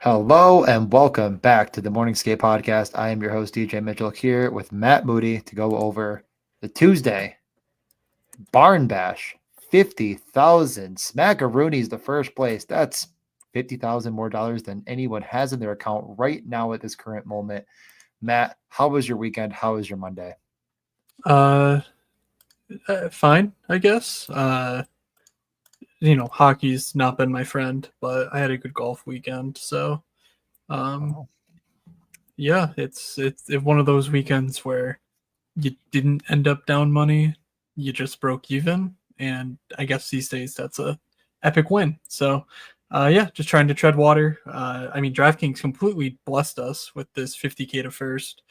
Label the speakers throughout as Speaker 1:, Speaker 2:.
Speaker 1: Hello and welcome back to the Morning Skate Podcast. I am your host, DJ Mitchell, here with Matt Moody to go over the Tuesday Barn Bash. 50,000. Smackarooni's the first place. That's 50,000 more dollars than anyone has in their account right now at this current moment. Matt, how was your weekend? How was your Monday?
Speaker 2: Fine, I guess. Hockey's not been my friend, but I had a good golf weekend. So, yeah, it's one of those weekends where you didn't end up down money, you just broke even, and I guess these days that's a epic win. So, yeah, just trying to tread water. DraftKings completely blessed us with this 50K to first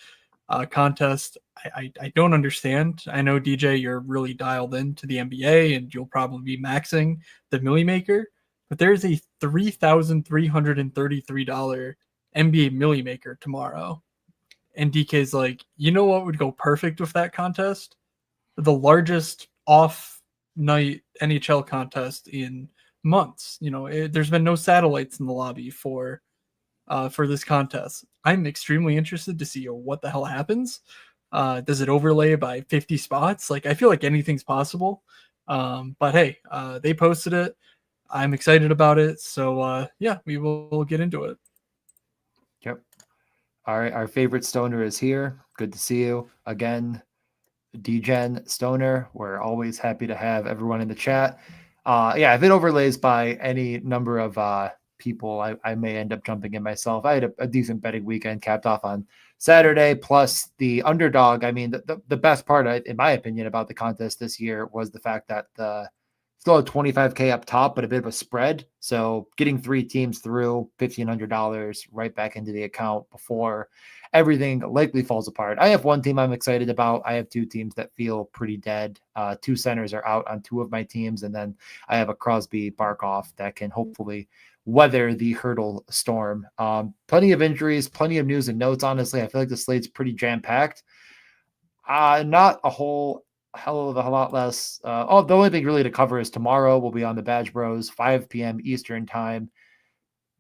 Speaker 2: contest. I don't understand. I know, DJ, you're really dialed into the NBA and you'll probably be maxing the Millie Maker, but there's a $3,333 NBA Millie Maker tomorrow. And DK's like, you know what would go perfect with that contest? The largest off night NHL contest in months. There's been no satellites in the lobby for this contest. I'm extremely interested to see what the hell happens. Does it overlay by 50 spots? Like, I feel like anything's possible. But hey, they posted it. I'm excited about it. So yeah, we will get into it.
Speaker 1: Yep. All right, our favorite stoner is here. Good to see you again, DGen Stoner. We're always happy to have everyone in the chat. Yeah, if it overlays by any number of people, I may end up jumping in myself. I had a decent betting weekend, capped off on Saturday, plus the underdog. I mean, the best part, in my opinion, about the contest this year was the fact that still a 25K up top, but a bit of a spread. So getting three teams through, $1,500 right back into the account before everything likely falls apart. I have one team I'm excited about. I have two teams that feel pretty dead. Two centers are out on two of my teams. And then I have a Crosby Barkov that can hopefully weather the hurdle storm. Plenty of injuries, plenty of news and notes. Honestly, I feel like the slate's pretty jam-packed. Not a whole hell of a lot less. The only thing really to cover is tomorrow we'll be on the Badge Bros, 5 p.m. Eastern time,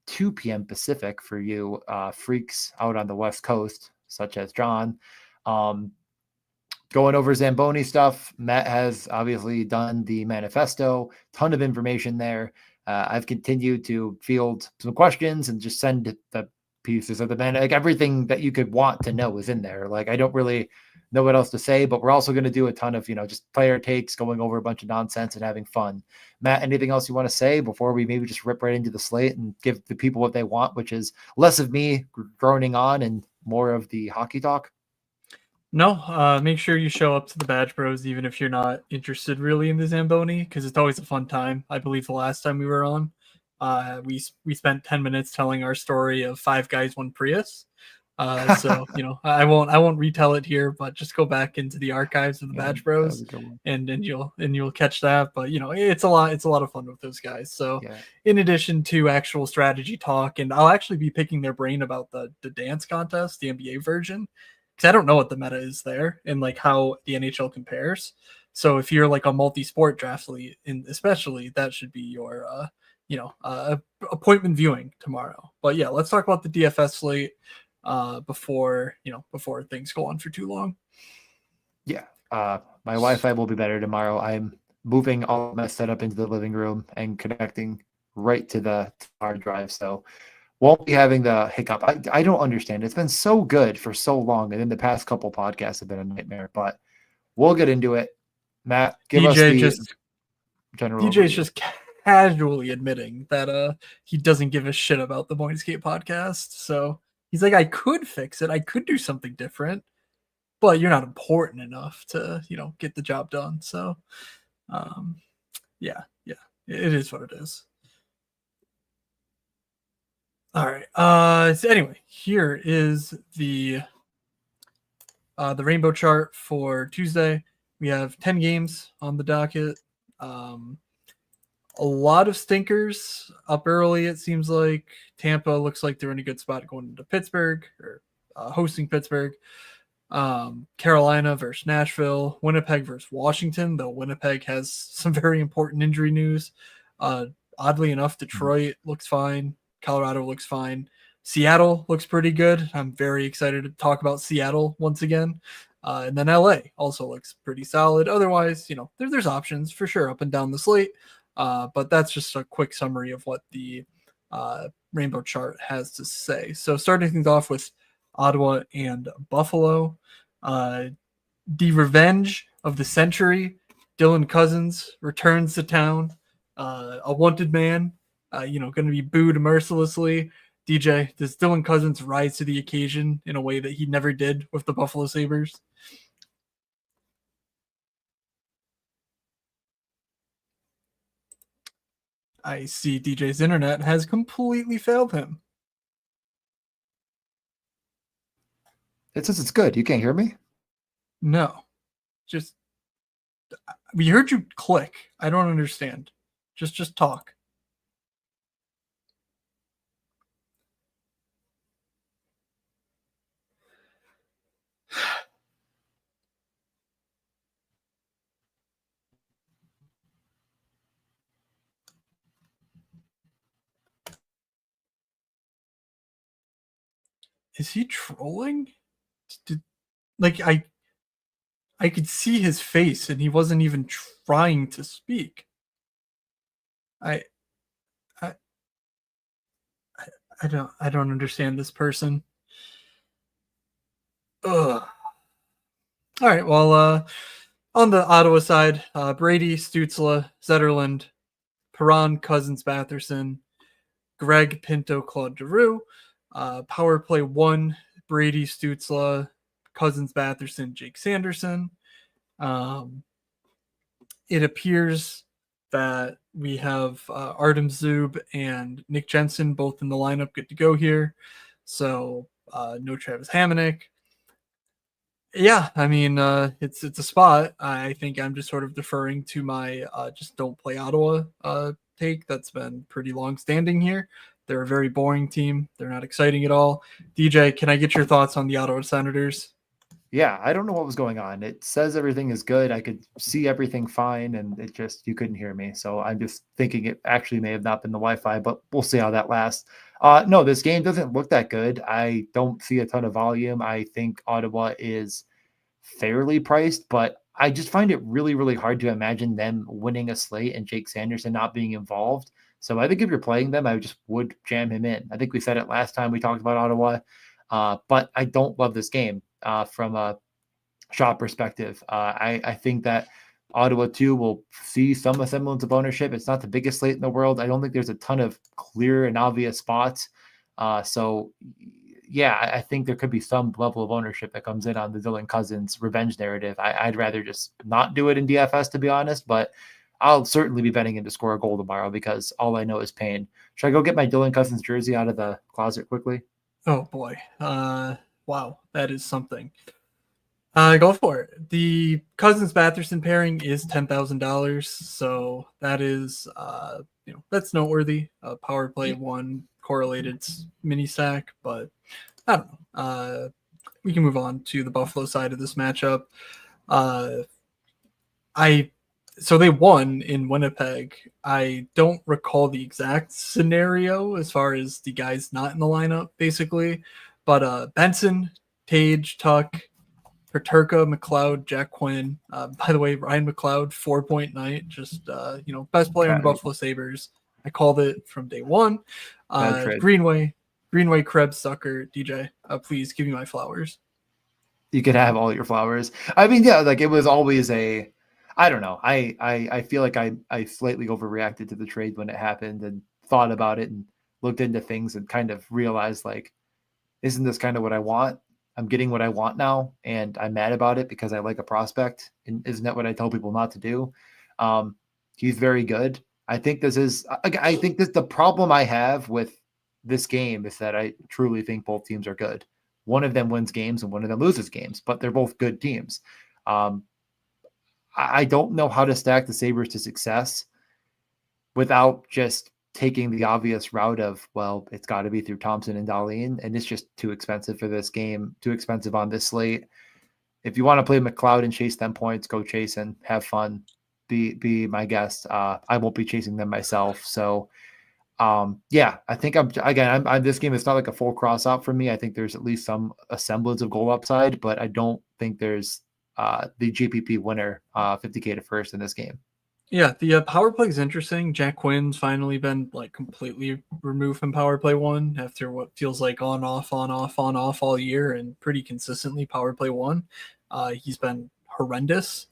Speaker 1: 2 p.m. Pacific for you freaks out on the West Coast, such as John. Going over Zamboni stuff. Matt has obviously done the manifesto, ton of information there. I've continued to field some questions and just send the pieces of the man. Like, everything that you could want to know is in there. Like, I don't really know what else to say, but we're also going to do a ton of, just player takes, going over a bunch of nonsense and having fun. Matt, anything else you want to say before we maybe just rip right into the slate and give the people what they want, which is less of me droning on and more of the hockey talk?
Speaker 2: No, make sure you show up to the Badge Bros, even if you're not interested really in the Zamboni, because it's always a fun time. I believe the last time we were on, we spent 10 minutes telling our story of 5 guys, 1 Prius. So I won't retell it here, but just go back into the archives of the Badge Bros, and you'll catch that. But it's a lot of fun with those guys. So in addition to actual strategy talk, and I'll actually be picking their brain about the dance contest, the NBA version, because I don't know what the meta is there and like how the NHL compares. So if you're like a multi-sport draft league, especially, that should be your appointment viewing tomorrow. But yeah, let's talk about the DFS slate before things go on for too long.
Speaker 1: Yeah. My Wi-Fi will be better tomorrow. I'm moving all my setup into the living room and connecting right to the hard drive. So won't be having the hiccup. I don't understand. It's been so good for so long. And then the past couple podcasts have been a nightmare, but we'll get into it. Matt, give us the general
Speaker 2: DJ's
Speaker 1: overview.
Speaker 2: Just casually admitting that he doesn't give a shit about the Morning Skate podcast. So he's like, I could fix it. I could do something different, but you're not important enough to, get the job done. So yeah, it is what it is. All right. So anyway, here is the rainbow chart for Tuesday. We have 10 games on the docket. A lot of stinkers up early. It seems like Tampa looks like they're in a good spot going into Pittsburgh, or hosting Pittsburgh. Carolina versus Nashville. Winnipeg versus Washington, though Winnipeg has some very important injury news. Oddly enough, Detroit looks fine. Colorado looks fine. Seattle looks pretty good. I'm very excited to talk about Seattle once again. And then LA also looks pretty solid. Otherwise, there's options for sure up and down the slate. But that's just a quick summary of what the rainbow chart has to say. So starting things off with Ottawa and Buffalo. The revenge of the century. Dylan Cousins returns to town. A wanted man, going to be booed mercilessly. DJ, does Dylan Cousins rise to the occasion in a way that he never did with the Buffalo Sabres? I see DJ's internet has completely failed him.
Speaker 1: It says it's good. You can't hear me?
Speaker 2: No. Just we heard you click. I don't understand. Just talk. Is he trolling? I could see his face and he wasn't even trying to speak. I don't understand this person. Ugh. All right, well, on the Ottawa side, Brady, Stutzla, Zetterland, Perron, Cousins, Batherson, Greg, Pinto, Claude Giroux. Power play 1, Brady, Stutzla, Cousins, Batherson, Jake Sanderson. It appears that we have Artem Zub and Nick Jensen both in the lineup, good to go here. So no Travis Hamonic. Yeah, I mean, it's a spot. I think I'm just sort of deferring to my just don't play Ottawa take that's been pretty long standing here. They're a very boring team. They're not exciting at all. DJ, can I get your thoughts on the Ottawa Senators?
Speaker 1: Yeah, I don't know what was going on. It says everything is good. I could see everything fine, and it just, you couldn't hear me. So I'm just thinking it actually may have not been the Wi-Fi, but we'll see how that lasts. No, this game doesn't look that good. I don't see a ton of volume. I think Ottawa is fairly priced, but I just find it really, really hard to imagine them winning a slate and Jake Sanderson not being involved. So I think if you're playing them, I just would jam him in. I think we said it last time we talked about Ottawa, but I don't love this game from a shot perspective. I think that Ottawa too will see some semblance of ownership. It's not the biggest slate in the world. I don't think there's a ton of clear and obvious spots. So yeah, I think there could be some level of ownership that comes in on the Dylan Cousins revenge narrative. I'd rather just not do it in DFS, to be honest, but I'll certainly be betting him to score a goal tomorrow because all I know is pain. Should I go get my Dylan Cousins jersey out of the closet quickly?
Speaker 2: Oh boy. Wow, that is something. Go for it. The Cousins Batherson pairing is $10,000, so that is that's noteworthy. Power play 1 correlated mini stack, but I don't know. We can move on to the Buffalo side of this matchup. So they won in Winnipeg. I don't recall the exact scenario as far as the guys not in the lineup, basically, but Benson, Tage, Tuck, Peterka, McLeod, Jack Quinn. By the way, Ryan McLeod, 4-point night, just best player in the Buffalo Sabres. I called it from day one. Greenway, Krebs, Sucker, DJ. Please give me my flowers.
Speaker 1: You can have all your flowers. I mean, yeah, like it was always I don't know. I feel like I slightly overreacted to the trade when it happened and thought about it and looked into things and kind of realized like, isn't this kind of what I want? I'm getting what I want now, and I'm mad about it because I like a prospect. And isn't that what I tell people not to do? He's very good. I think this the problem I have with this game is that I truly think both teams are good. One of them wins games and one of them loses games, but they're both good teams. I don't know how to stack the Sabres to success without just taking the obvious route of, well, it's got to be through Thompson and Dahlin, and it's just too expensive for this game, too expensive on this slate. If you want to play McLeod and chase them points, go chase and have fun. Be my guest. I won't be chasing them myself. So Yeah, I think I'm this game is not like a full cross out for me. I think there's at least a semblance of goal upside, but I don't think there's the GPP winner 50K to first in this game.
Speaker 2: Yeah, the power play is interesting. Jack Quinn's finally been like completely removed from power play one after what feels like on off on off on off all year, and pretty consistently power play one. He's been horrendous.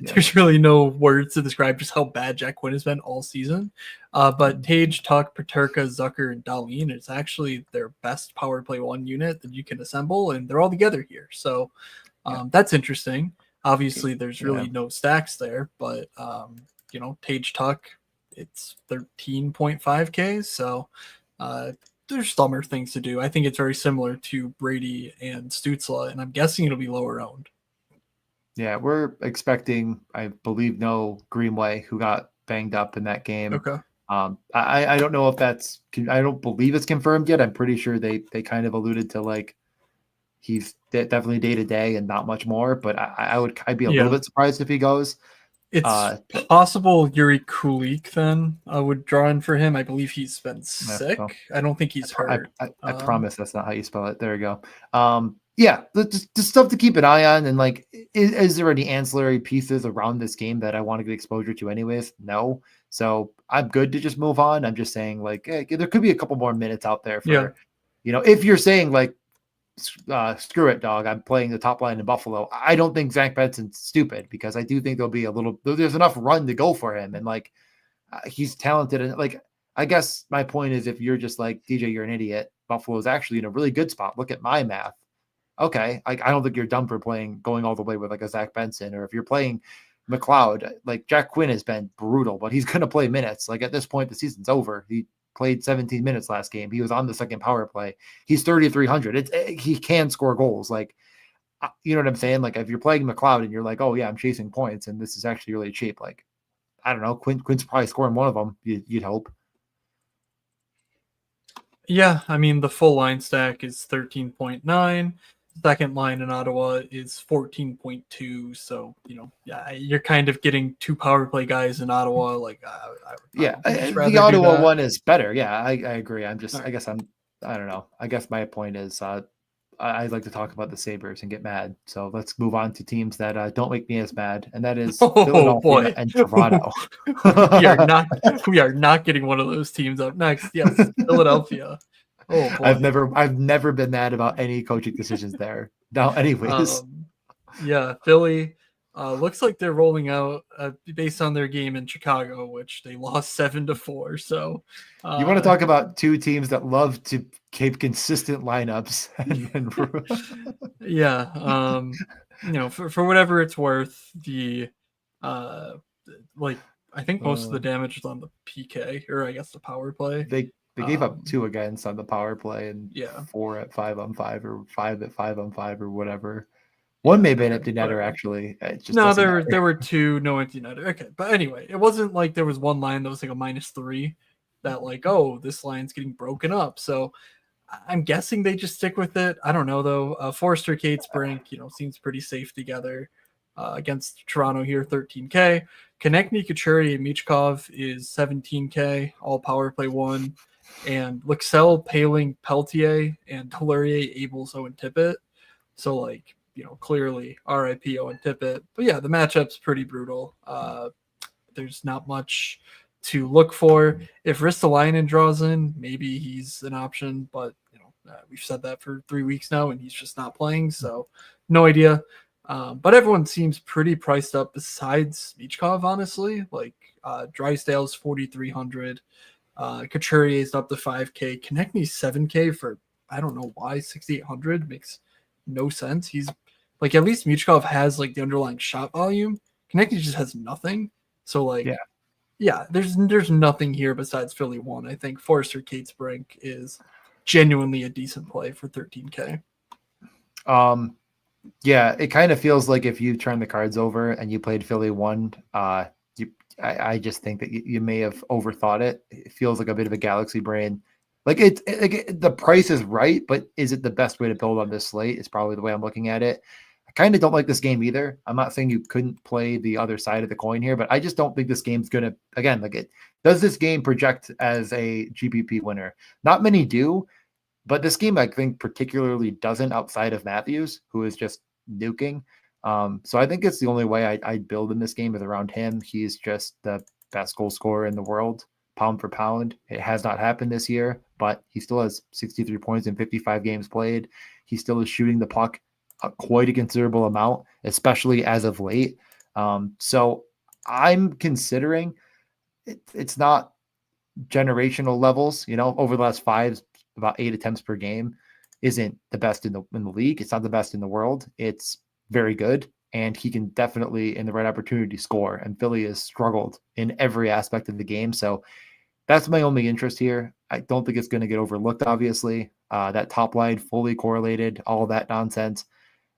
Speaker 2: There's really no words to describe just how bad Jack Quinn has been all season. But Tage, Tuck, Paterka, Zucker, and Darlene is actually their best power play one unit that you can assemble, and they're all together here. So that's interesting. Obviously, there's really no stacks there, but Tage Tuck, it's 13.5K, so there's dumber things to do. I think it's very similar to Brady and Stutzla, and I'm guessing it'll be lower owned.
Speaker 1: Yeah, we're expecting, I believe, no Greenway, who got banged up in that game.
Speaker 2: Okay.
Speaker 1: I don't know if I don't believe it's confirmed yet. I'm pretty sure they kind of alluded to like he's definitely day to day and not much more, but I'd be a little bit surprised if he goes.
Speaker 2: It's possible Yuri Kulik then I would draw in for him. I believe he's been sick. I don't think he's hurt.
Speaker 1: I promise that's not how you spell it. There you go. Yeah, just stuff to keep an eye on. And like, is there any ancillary pieces around this game that I want to get exposure to anyways? No. So I'm good to just move on. I'm just saying like, hey, there could be a couple more minutes out there for, if you're saying like, screw it, dog, I'm playing the top line in Buffalo. I don't think Zach Benson's stupid, because I do think there's enough run to go for him. And like, he's talented. And like, I guess my point is, if you're just like, DJ, you're an idiot, Buffalo's actually in a really good spot. Look at my math. Okay. I don't think you're dumb for going all the way with like a Zach Benson, or if you're playing McLeod, like Jack Quinn has been brutal, but he's going to play minutes. Like at this point, the season's over. He played 17 minutes last game. He was on the second power play. He's 3,300. He can score goals. Like, you know what I'm saying? Like if you're playing McLeod and you're like, oh yeah, I'm chasing points and this is actually really cheap. Like, I don't know. Quinn's probably scoring one of them. You'd hope.
Speaker 2: Yeah. I mean, the full line stack is 13.9. Second line in Ottawa is 14.2. So, you're kind of getting two power play guys in Ottawa. Like,
Speaker 1: the Ottawa one is better. Yeah, I agree. I'm just, I don't know. I guess my point is, I'd like to talk about the Sabres and get mad. So let's move on to teams that don't make me as mad, and that is Philadelphia and Toronto.
Speaker 2: we are not getting one of those teams up next. Yes, Philadelphia. Oh, boy.
Speaker 1: I've never been mad about any coaching decisions there. Now, anyways,
Speaker 2: Philly looks like they're rolling out based on their game in Chicago, which they lost 7-4. So
Speaker 1: you want to talk about two teams that love to keep consistent lineups?
Speaker 2: For whatever it's worth, the I think most of the damage is on the PK, or I guess the power play.
Speaker 1: They gave up 2 against on the power play, and 4 at 5-on-5, or 5 at 5-on-5, or whatever. One may have been empty netter, actually.
Speaker 2: There were 2 no empty netter. Okay, but anyway, it wasn't like there was one line that was like a -3 that like, oh, this line's getting broken up. So I'm guessing they just stick with it. I don't know though. Forrester, Cates, Brink, seems pretty safe together against Toronto here, 13K. Konechny, Couturier, Michkov is 17K, all power play one. And Lexell, Paling, Peltier, and Delorier, Abels, Owen Tippett. So, like, clearly RIP Owen Tippett. But yeah, the matchup's pretty brutal. There's not much to look for. If Ristolainen draws in, maybe he's an option. But, we've said that for 3 weeks now, and he's just not playing. So, no idea. But everyone seems pretty priced up besides Michkov, honestly. Like, Drysdale's 4,300. Couturier is up to 5K. Konechny's 7K for, I don't know why, 6,800 makes no sense. He's like, at least Michkov has like the underlying shot volume. Konechny just has nothing. So like, there's nothing here besides Philly one. I think Forrester, Cates, Brink is genuinely a decent play for 13K.
Speaker 1: Yeah, it kind of feels like if you turn the cards over and you played Philly one, I just think that you may have overthought it. It feels like a bit of a galaxy brain. Like the price is right, but is it the best way to build on this slate? Is probably the way I'm looking at it. kind of don't like this game either. I'm not saying you couldn't play the other side of the coin here, but I just don't think this game's going to, again, like it does this game project as a GPP winner? Not many do, but this game I think particularly doesn't outside of Matthews, who is just nuking. So I think it's the only way I'd build in this game is around him. He's just the best goal scorer in the world, pound for pound. It has not happened this year, but he still has 63 points in 55 games played. He still is shooting the puck quite a considerable amount, especially as of late. So I'm considering it's not generational levels, over the last 5, about 8 attempts per game isn't the best in the league. It's not the best in the world. It's very good. And he can definitely, in the right opportunity, score. And Philly has struggled in every aspect of the game. So that's my only interest here. I don't think it's going to get overlooked, obviously. That top line fully correlated, all that nonsense.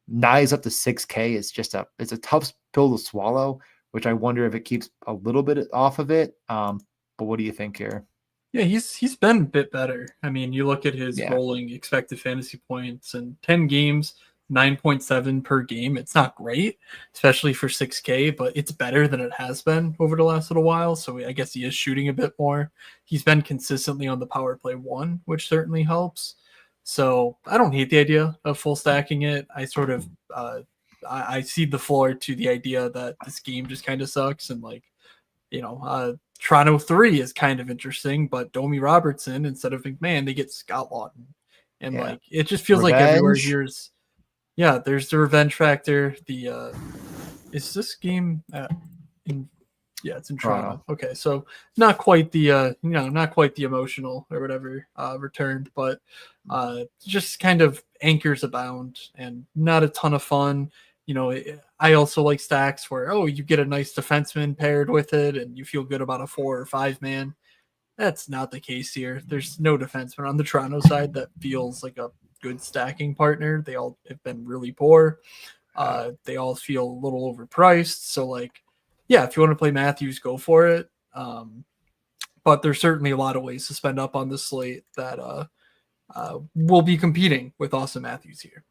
Speaker 1: Nye's up to 6K. It's a tough pill to swallow, which I wonder if it keeps a little bit off of it. But what do you think here?
Speaker 2: Yeah, he's been a bit better. I mean, you look at his rolling expected fantasy points and 10 games, 9.7 per game. It's not great, especially for 6K, but it's better than it has been over the last little while. So I guess he is shooting a bit more. He's been consistently on the power play 1, which certainly helps. So I don't hate the idea of full stacking it. I sort of I cede the floor to the idea that this game just kind of sucks and Toronto 3 is kind of interesting, but Domi Robertson instead of McMahon, they get Scott Lawton. And it just feels like everywhere here's there's the revenge factor. The is this game it's in Toronto. Okay, so not quite the not quite the emotional or whatever return, but just kind of anchors abound and not a ton of fun. I also like stacks where, you get a nice defenseman paired with it and you feel good about a 4 or 5 man. That's not the case here. There's no defenseman on the Toronto side that feels like a good stacking partner. They all have been really poor. They all feel a little overpriced. So if you want to play Matthews, go for it. But there's certainly a lot of ways to spend up on the slate that will be competing with Austin Matthews here.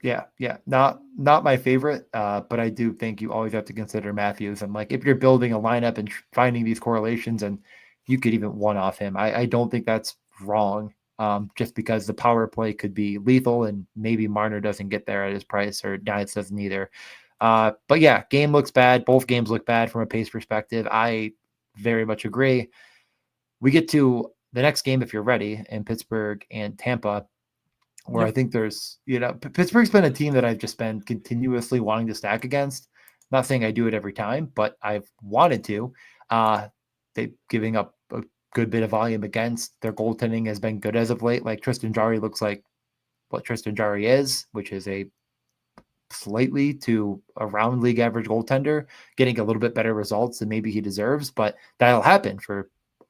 Speaker 1: Yeah. Not my favorite, but I do think you always have to consider Matthews. And if you're building a lineup and finding these correlations, and you could even one-off him, I don't think that's wrong. Just because the power play could be lethal, and maybe Marner doesn't get there at his price, or Giants doesn't either. But yeah, game looks bad. Both games look bad from a pace perspective. I very much agree. We get to the next game, if you're ready, in Pittsburgh and Tampa, where I think there's, Pittsburgh's been a team that I've just been continuously wanting to stack against. Not saying I do it every time, but I've wanted to. They're giving up a good bit of volume against. Their goaltending has been good as of late. Tristan Jarry looks like what Tristan Jarry is, which is a slightly to around league average goaltender, getting a little bit better results than maybe he deserves, but that'll happen for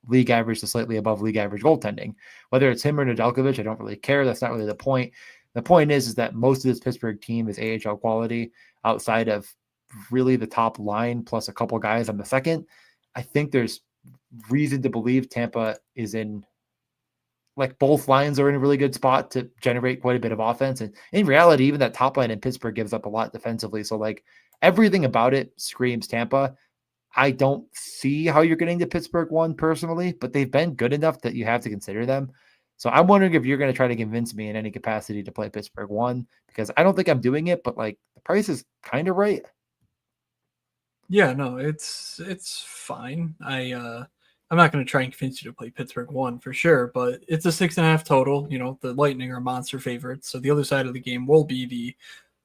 Speaker 1: league average to slightly above league average goaltending. Whether it's him or Nedeljkovic, I don't really care. That's not really the point. The point is that most of this Pittsburgh team is AHL quality outside of really the top line plus a couple guys on the second. I think there's reason to believe Tampa is in, both lines are in a really good spot to generate quite a bit of offense. And in reality, even that top line in Pittsburgh gives up a lot defensively. So everything about it screams Tampa. I don't see how you're getting to Pittsburgh 1 personally, but they've been good enough that you have to consider them. So I'm wondering if you're going to try to convince me in any capacity to play Pittsburgh 1, because I don't think I'm doing it, but the price is kind of right.
Speaker 2: Yeah, no, it's fine. I'm not going to try and convince you to play Pittsburgh 1 for sure, but it's a 6.5 total. The Lightning are monster favorites, so the other side of the game will be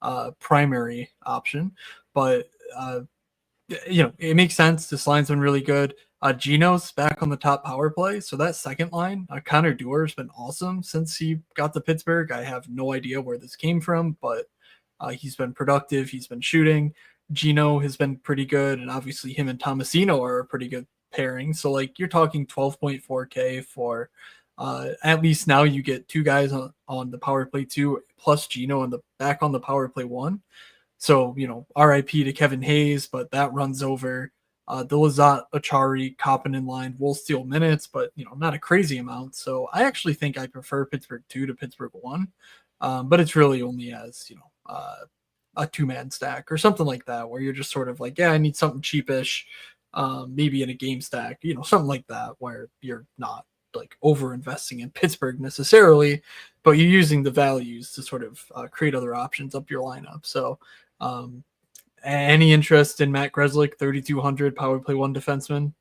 Speaker 2: the primary option. But it makes sense. This line's been really good. Gino's back on the top power play, so that second line, Connor Duer's been awesome since he got to Pittsburgh. I have no idea where this came from, but he's been productive. He's been shooting. Gino has been pretty good, and obviously him and Tomasino are a pretty good pairing. So you're talking 12.4K for at least now you get 2 guys on the power play 2 plus Gino back on the power play 1. So, RIP to Kevin Hayes, but that runs over. The Lizotte, Achari, Kapanen line will steal minutes, but, not a crazy amount. So I actually think I prefer Pittsburgh 2 to Pittsburgh 1. But it's really only as, a 2-man stack or something like that, where you're just sort of like, yeah, I need something cheapish, maybe in a game stack, something like that, where you're not like over investing in Pittsburgh necessarily, but you're using the values to sort of create other options up your lineup. So, any interest in Matt Grzelcyk, 3,200 power play 1 defenseman?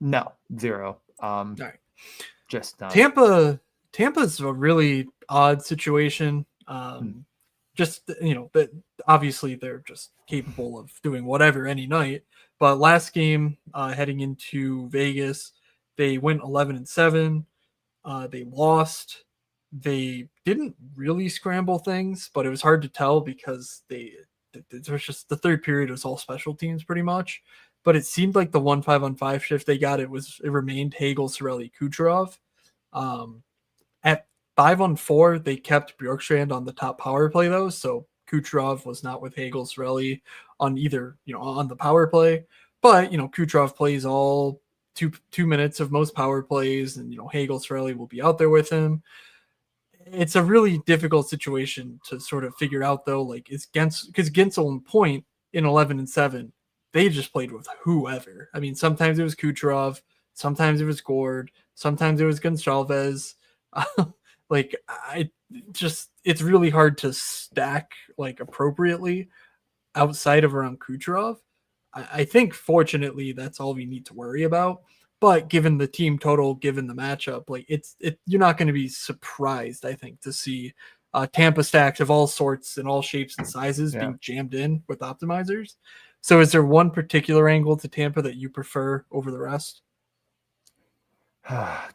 Speaker 1: No, zero.
Speaker 2: All right.
Speaker 1: Just not.
Speaker 2: Tampa's a really odd situation. Just that obviously they're just capable of doing whatever any night. But last game, heading into Vegas, they went 11-7. They lost. They didn't really scramble things, but it was hard to tell because there was just the third period was all special teams pretty much. But it seemed like the 1-5-on-5 shift they got, it remained Hagel, Cirelli, Kucherov. At 5-on-4, they kept Bjorkstrand on the top power play though, so Kucherov was not with Hagel, Cirelli on either, on the power play. But Kucherov plays all two minutes of most power plays, and Hagel, Cirelli will be out there with him. It's a really difficult situation to sort of figure out though. Like, is because Gensel and Point in 11-7, they just played with whoever. I mean, sometimes it was Kucherov, sometimes it was Gord, sometimes it was Gonçalves. Like, it's really hard to stack like appropriately outside of around Kucherov. I think fortunately that's all we need to worry about. But given the team total, given the matchup, like you're not going to be surprised, I think, to see Tampa stacks of all sorts and all shapes and sizes being jammed in with optimizers. So is there one particular angle to Tampa that you prefer over the rest?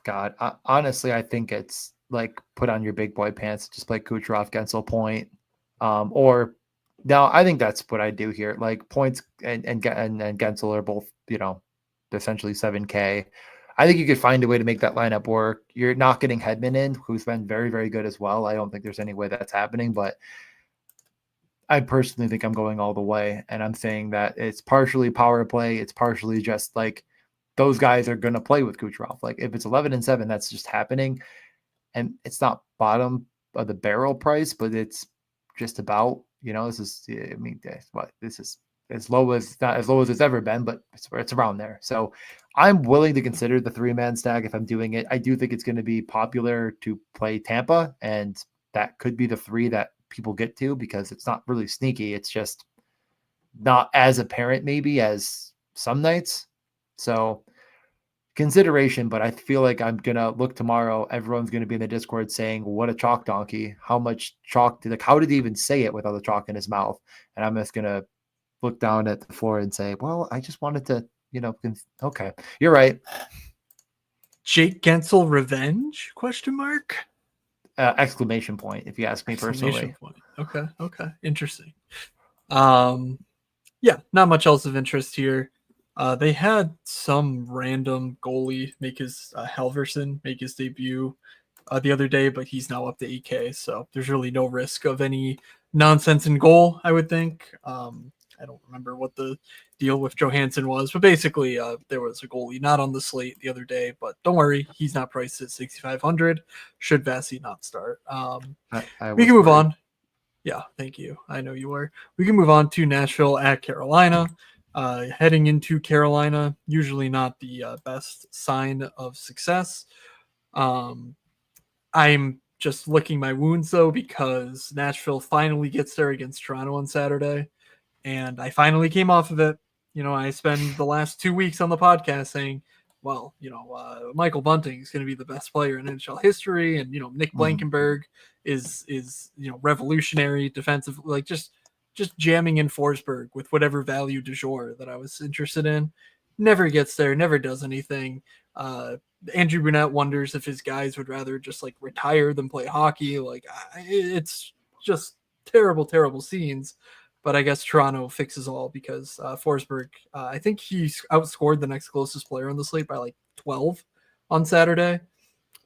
Speaker 1: God, honestly, I think it's like put on your big boy pants, just play Kucherov, Gensel, Point, or now I think that's what I do here. Like Points and Gensel are both, essentially 7K. I think you could find a way to make that lineup work. You're not getting Hedman in, who's been very, very good as well. I don't think there's any way that's happening, but I personally think I'm going all the way, and I'm saying that it's partially power play. It's partially just like those guys are going to play with Kucherov. Like if it's 11-7, that's just happening. And it's not bottom of the barrel price, but it's just about, this is as low as not as low as it's ever been, but it's around there. So I'm willing to consider the 3-man stack if I'm doing it. I do think it's going to be popular to play Tampa, and that could be the 3 that people get to because it's not really sneaky. It's just not as apparent maybe as some nights. So consideration, but I feel like I'm going to look tomorrow. Everyone's going to be in the Discord saying, what a chalk donkey. How much chalk how did he even say it without the chalk in his mouth? And I'm just going to look down at the floor and say, well, I just wanted to, okay, you're right.
Speaker 2: Jake Gensel revenge? Question mark?
Speaker 1: Exclamation point, if you ask me personally.
Speaker 2: Point. Okay. Interesting. Yeah, not much else of interest here. They had some random goalie Halverson make his debut the other day, but he's now up to 8K, so there's really no risk of any nonsense in goal, I would think. I don't remember what the deal with Johansson was, but basically there was a goalie not on the slate the other day, but don't worry, he's not priced at 6,500. Should Vasi not start? We can move on. Yeah, thank you. I know you were. We can move on to Nashville at Carolina. Heading into Carolina, usually not the best sign of success. I'm just licking my wounds though, because Nashville finally gets there against Toronto on Saturday, and I finally came off of it. I spend the last 2 weeks on the podcast saying, well, Michael Bunting is going to be the best player in NHL history, and Nick Blankenberg is revolutionary defensive, like just jamming in Forsberg with whatever value du jour that I was interested in. Never gets there, never does anything. Andrew Brunette wonders if his guys would rather just like retire than play hockey. Like it's just terrible scenes. But I guess Toronto fixes all because Forsberg, I think he's outscored the next closest player on the slate by like 12 on Saturday.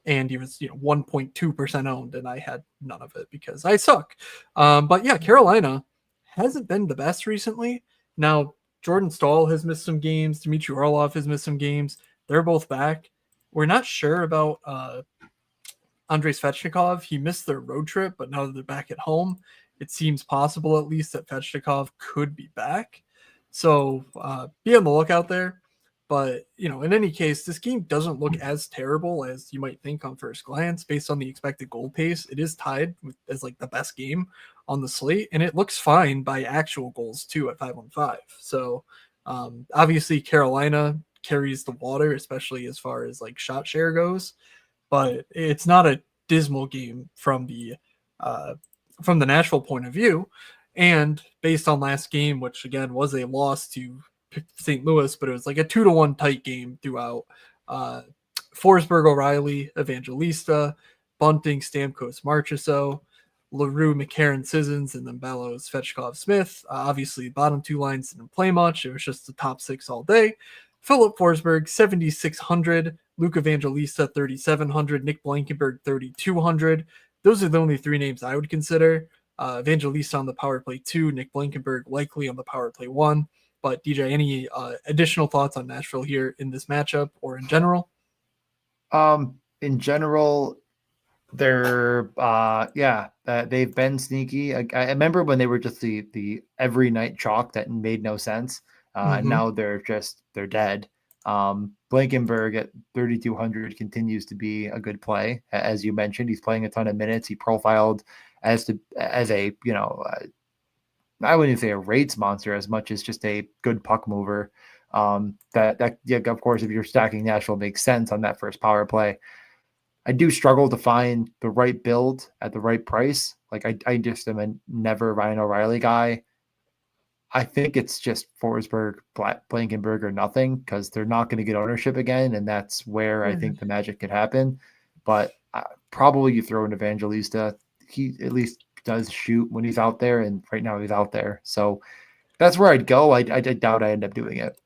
Speaker 2: And he was 1.2% owned, and I had none of it because I suck. But yeah, Carolina hasn't been the best recently. Now, Jordan Staal has missed some games. Dmitry Orlov has missed some games. They're both back. We're not sure about Andrei Svechnikov. He missed their road trip, but now that they're back at home, it seems possible at least that Svechnikov could be back. So be on the lookout there. But, in any case, this game doesn't look as terrible as you might think on first glance based on the expected goal pace. It is tied as like the best game on the slate, and it looks fine by actual goals too at 5-on-5. So obviously Carolina carries the water, especially as far as like shot share goes, but it's not a dismal game from the Nashville point of view. And based on last game, which again was a loss to St. Louis, but it was like a 2-1 tight game throughout. Forsberg, O'Reilly, Evangelista, Bunting, Stamkos, Marchessault, LaRue, McCarron, Sissons, and then Bellows, Svechnikov, Smith. Obviously, bottom two lines didn't play much. It was just the top six all day. Philip Forsberg, 7,600. Luke Evangelista, 3,700. Nick Blankenberg, 3,200. Those are the only three names I would consider. Evangelista on the power play 2, Nick Blankenberg likely on the power play 1. But DJ, any additional thoughts on Nashville here in this matchup or in general?
Speaker 1: In general, they're they've been sneaky. I remember when they were just the every night chalk that made no sense. And now they're dead. Blankenberg at 3,200 continues to be a good play. As you mentioned, he's playing a ton of minutes. He profiled as a I wouldn't say a rates monster as much as just a good puck mover. Of course, if you're stacking Nashville, makes sense on that first power play. I do struggle to find the right build at the right price. Like I just am a never Ryan O'Reilly guy. I think it's just Forsberg, Blankenberg, or nothing because they're not going to get ownership again, and that's where I think the magic could happen. But probably you throw in Evangelista. He at least does shoot when he's out there, and right now he's out there. So that's where I'd go. I doubt I end up doing it.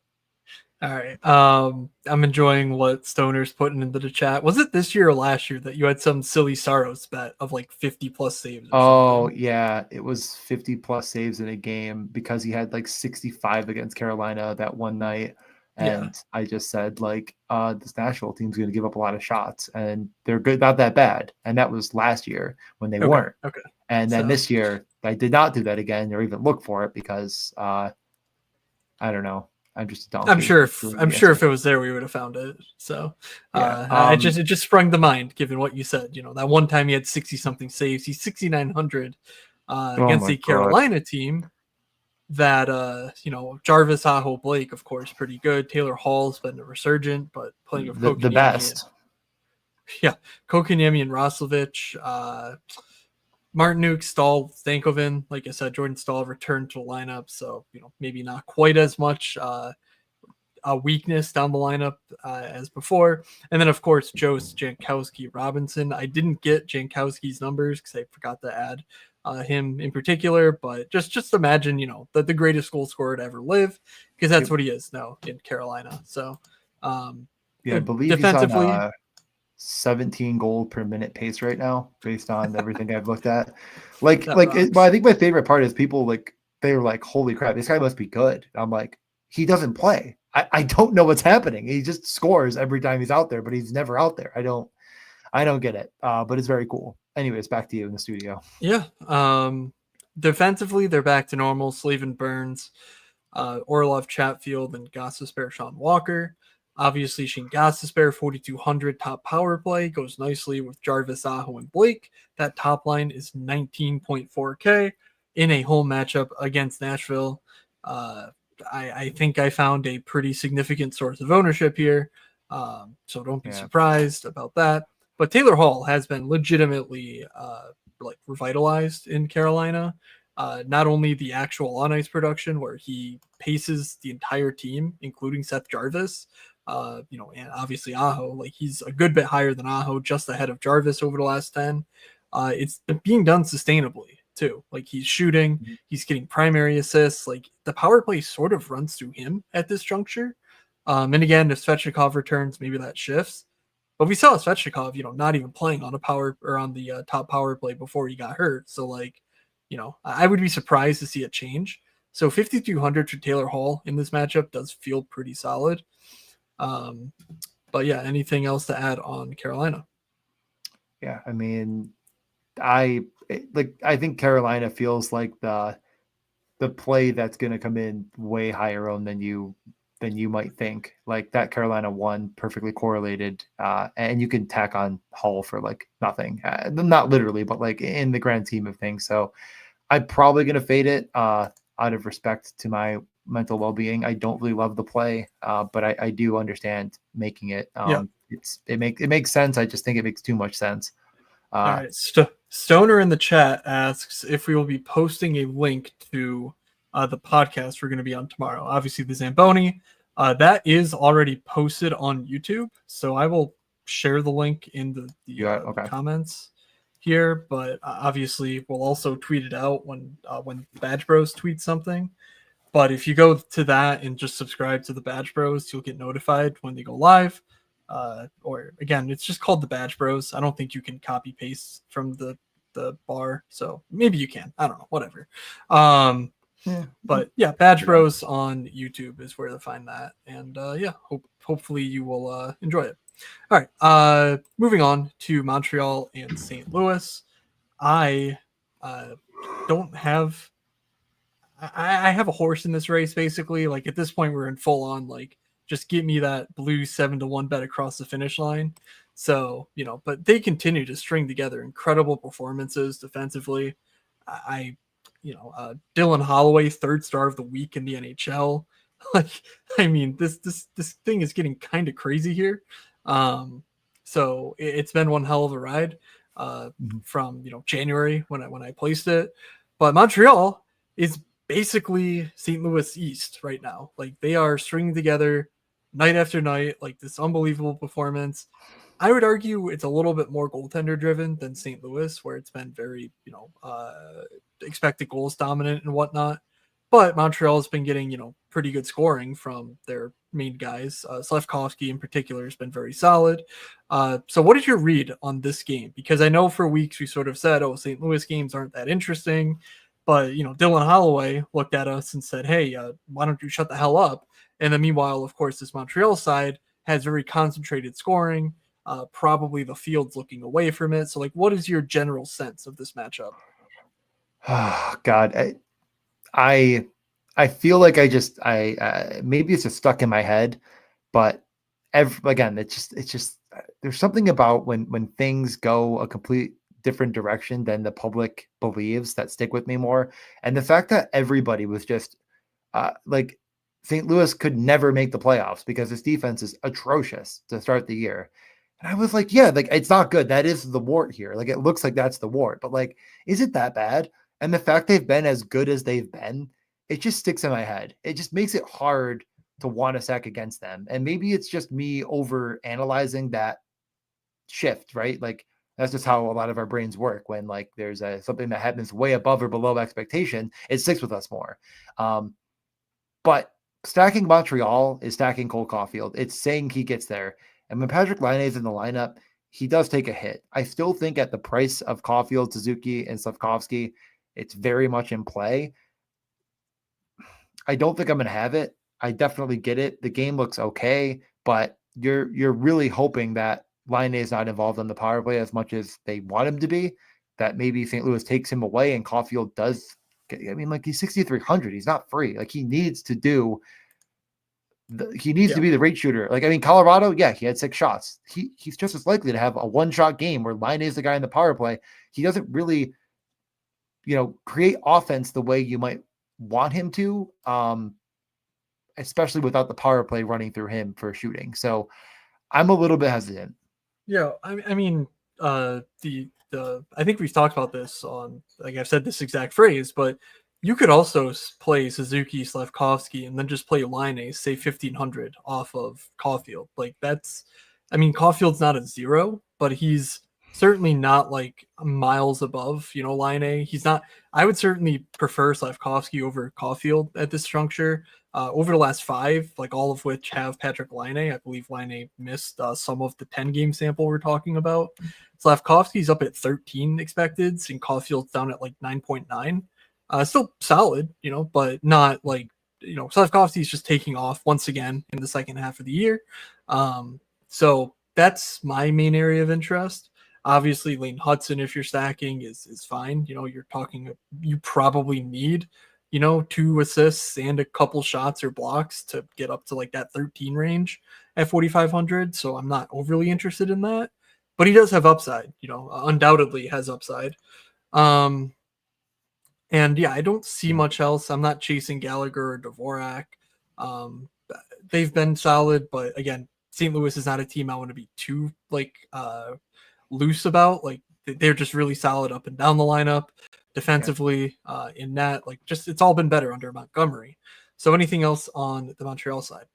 Speaker 2: All right. I'm enjoying what Stoner's putting into the chat. Was it this year or last year that you had some silly Saros bet of like 50 plus saves?
Speaker 1: Something? Yeah. It was 50 plus saves in a game because he had like 65 against Carolina that one night. And I just said, like, this Nashville team's going to give up a lot of shots, and they're good, not that bad. And that was last year when they weren't.
Speaker 2: Okay.
Speaker 1: And then this year, I did not do that again or even look for it because I don't know. I'm just a donkey.
Speaker 2: I'm sure if it was there, we would have found it. So it just sprung to mind given what you said. That one time he had 60 something saves. He's 6,900 against the Carolina team. That Jarvis, Aho, Blake, of course, pretty good. Taylor Hall's been a resurgent, but playing of
Speaker 1: the best.
Speaker 2: Kotkaniemi and Roslovic, Martinuk, Stahl, Stankoven. Like I said, Jordan Stahl returned to the lineup, so maybe not quite as much a weakness down the lineup as before. And then of course Jost, Jankowski, Robinson. I didn't get Jankowski's numbers because I forgot to add him in particular, but just imagine that the greatest goal scorer to ever live, because that's what he is now in Carolina. So
Speaker 1: I believe defensively he's on 17 goal per minute pace right now based on everything I've looked at. I think my favorite part is people they're like, holy crap, this guy must be good. I'm like, he doesn't play. I don't know what's happening. He just scores every time he's out there, but he's never out there. I don't get it. But it's very cool. Anyways, back to you in the studio.
Speaker 2: Yeah. Defensively, they're back to normal. Slavin, Burns, Orlov, Chatfield, and Gostisbehere, Sean Walker. Obviously, Shane Gostisbehere, 4,200 top power play. Goes nicely with Jarvis, Aho, and Blake. That top line is 19.4K in a home matchup against Nashville. I think I found a pretty significant source of ownership here. So don't be surprised about that. But Taylor Hall has been legitimately revitalized in Carolina. Not only the actual on-ice production where he paces the entire team, including Seth Jarvis, and obviously Aho, he's a good bit higher than Aho, just ahead of Jarvis over the last 10. It's being done sustainably too. He's shooting, he's getting primary assists. The power play sort of runs through him at this juncture. And again, if Svechnikov returns, maybe that shifts. But we saw Svechnikov, not even playing on on the top power play before he got hurt. So I would be surprised to see it change. So 5,200 for Taylor Hall in this matchup does feel pretty solid. But yeah, anything else to add on Carolina?
Speaker 1: Yeah, I mean, I think Carolina feels like the play that's going to come in way higher owned than you might think. Like that Carolina one perfectly correlated, and you can tack on Hull for like nothing, not literally, but like in the grand scheme of things. So I'm probably going to fade it out of respect to my mental well-being. I don't really love the play, but I do understand making it. It makes sense. I just think it makes too much sense.
Speaker 2: All right. Stoner in the chat asks if we will be posting a link to the podcast we're going to be on tomorrow. Obviously, the Zamboni that is already posted on YouTube, so I will share the link in the comments here. But obviously, we'll also tweet it out when Badge Bros tweets something. But if you go to that and just subscribe to the Badge Bros, you'll get notified when they go live. Or again, it's just called the Badge Bros. I don't think you can copy paste from the bar, so maybe you can. I don't know, whatever. But yeah, Badge Bros on YouTube is where to find that, and hopefully you will enjoy it. All right, moving on to Montreal and St. Louis. I don't have. I have a horse in this race, basically. Like at this point, we're in full on like just give me that blue 7-1 bet across the finish line. So but they continue to string together incredible performances defensively. Dylan Holloway, third star of the week in the NHL. Like, I mean, this thing is getting kind of crazy here. So it's been one hell of a ride from January when I placed it, but Montreal is basically St. Louis East right now. Like they are stringing together night after night, like this unbelievable performance. I would argue it's a little bit more goaltender driven than St. Louis, where it's been very, expected goals dominant and whatnot. But Montreal has been getting, pretty good scoring from their main guys. Slafkovsky in particular has been very solid. So what is your read on this game? Because I know for weeks we sort of said, St. Louis games aren't that interesting. But, Dylan Holloway looked at us and said, hey, why don't you shut the hell up? And then meanwhile, of course, this Montreal side has very concentrated scoring. Probably the field's looking away from it. So, like, what is your general sense of this matchup?
Speaker 1: Oh, God, I feel like I maybe it's just stuck in my head, but again, it's just there's something about when things go a complete different direction than the public believes that stick with me more. And the fact that everybody was just like St. Louis could never make the playoffs because this defense is atrocious to start the year. And I was like, yeah, like it's not good. That is the wart here. Like it looks like that's the wart, but like, is it that bad? And the fact they've been as good as they've been, it just sticks in my head. It just makes it hard to want to sack against them. And maybe it's just me over analyzing that shift, right? Like that's just how a lot of our brains work. When like there's something that happens way above or below expectation, it sticks with us more. But stacking Montreal is stacking Cole Caulfield. It's saying he gets there. And when Patrick Laine is in the lineup, he does take a hit. I still think at the price of Caulfield, Suzuki, and Slafkovsky, it's very much in play. I don't think I'm going to have it. I definitely get it. The game looks okay, but you're really hoping that Laine is not involved on the power play as much as they want him to be, that maybe St. Louis takes him away and Caulfield does. I mean, like he's 6,300. He's not free. Like he needs to do. He needs to be the rate shooter. Like, I mean, Colorado, yeah, he had 6 shots. He's just as likely to have a one-shot game where Laine is the guy in the power play. He doesn't really, create offense the way you might want him to, especially without the power play running through him for shooting. So I'm a little bit hesitant.
Speaker 2: Yeah, I mean, I think we've talked about this on, like I've said this exact phrase, but you could also play Suzuki, Slafkovsky, and then just play Laine, say 1,500 off of Caulfield. Like Caulfield's not a 0, but he's certainly not like miles above, Laine. He's not. I would certainly prefer Slafkovsky over Caulfield at this juncture. Over the last 5, like all of which have Patrick Laine. I believe Laine missed some of the 10-game sample we're talking about. Slafkovsky's up at 13 expected, and Caulfield's down at like 9.9. Still solid, but not like, Slafkovsky's just taking off once again in the second half of the year. So that's my main area of interest. Obviously, Lane Hudson, if you're stacking, is fine. You're talking, you probably need, 2 assists and a couple shots or blocks to get up to like that 13 range at 4,500. So I'm not overly interested in that, but he does have upside, undoubtedly has upside. And yeah, I don't see much else. I'm not chasing Gallagher or Dvorak. Um, they've been solid, but again, St. Louis is not a team I want to be too loose about. Like they're just really solid up and down the lineup, defensively, in net. Like just it's all been better under Montgomery. So anything else on the Montreal side?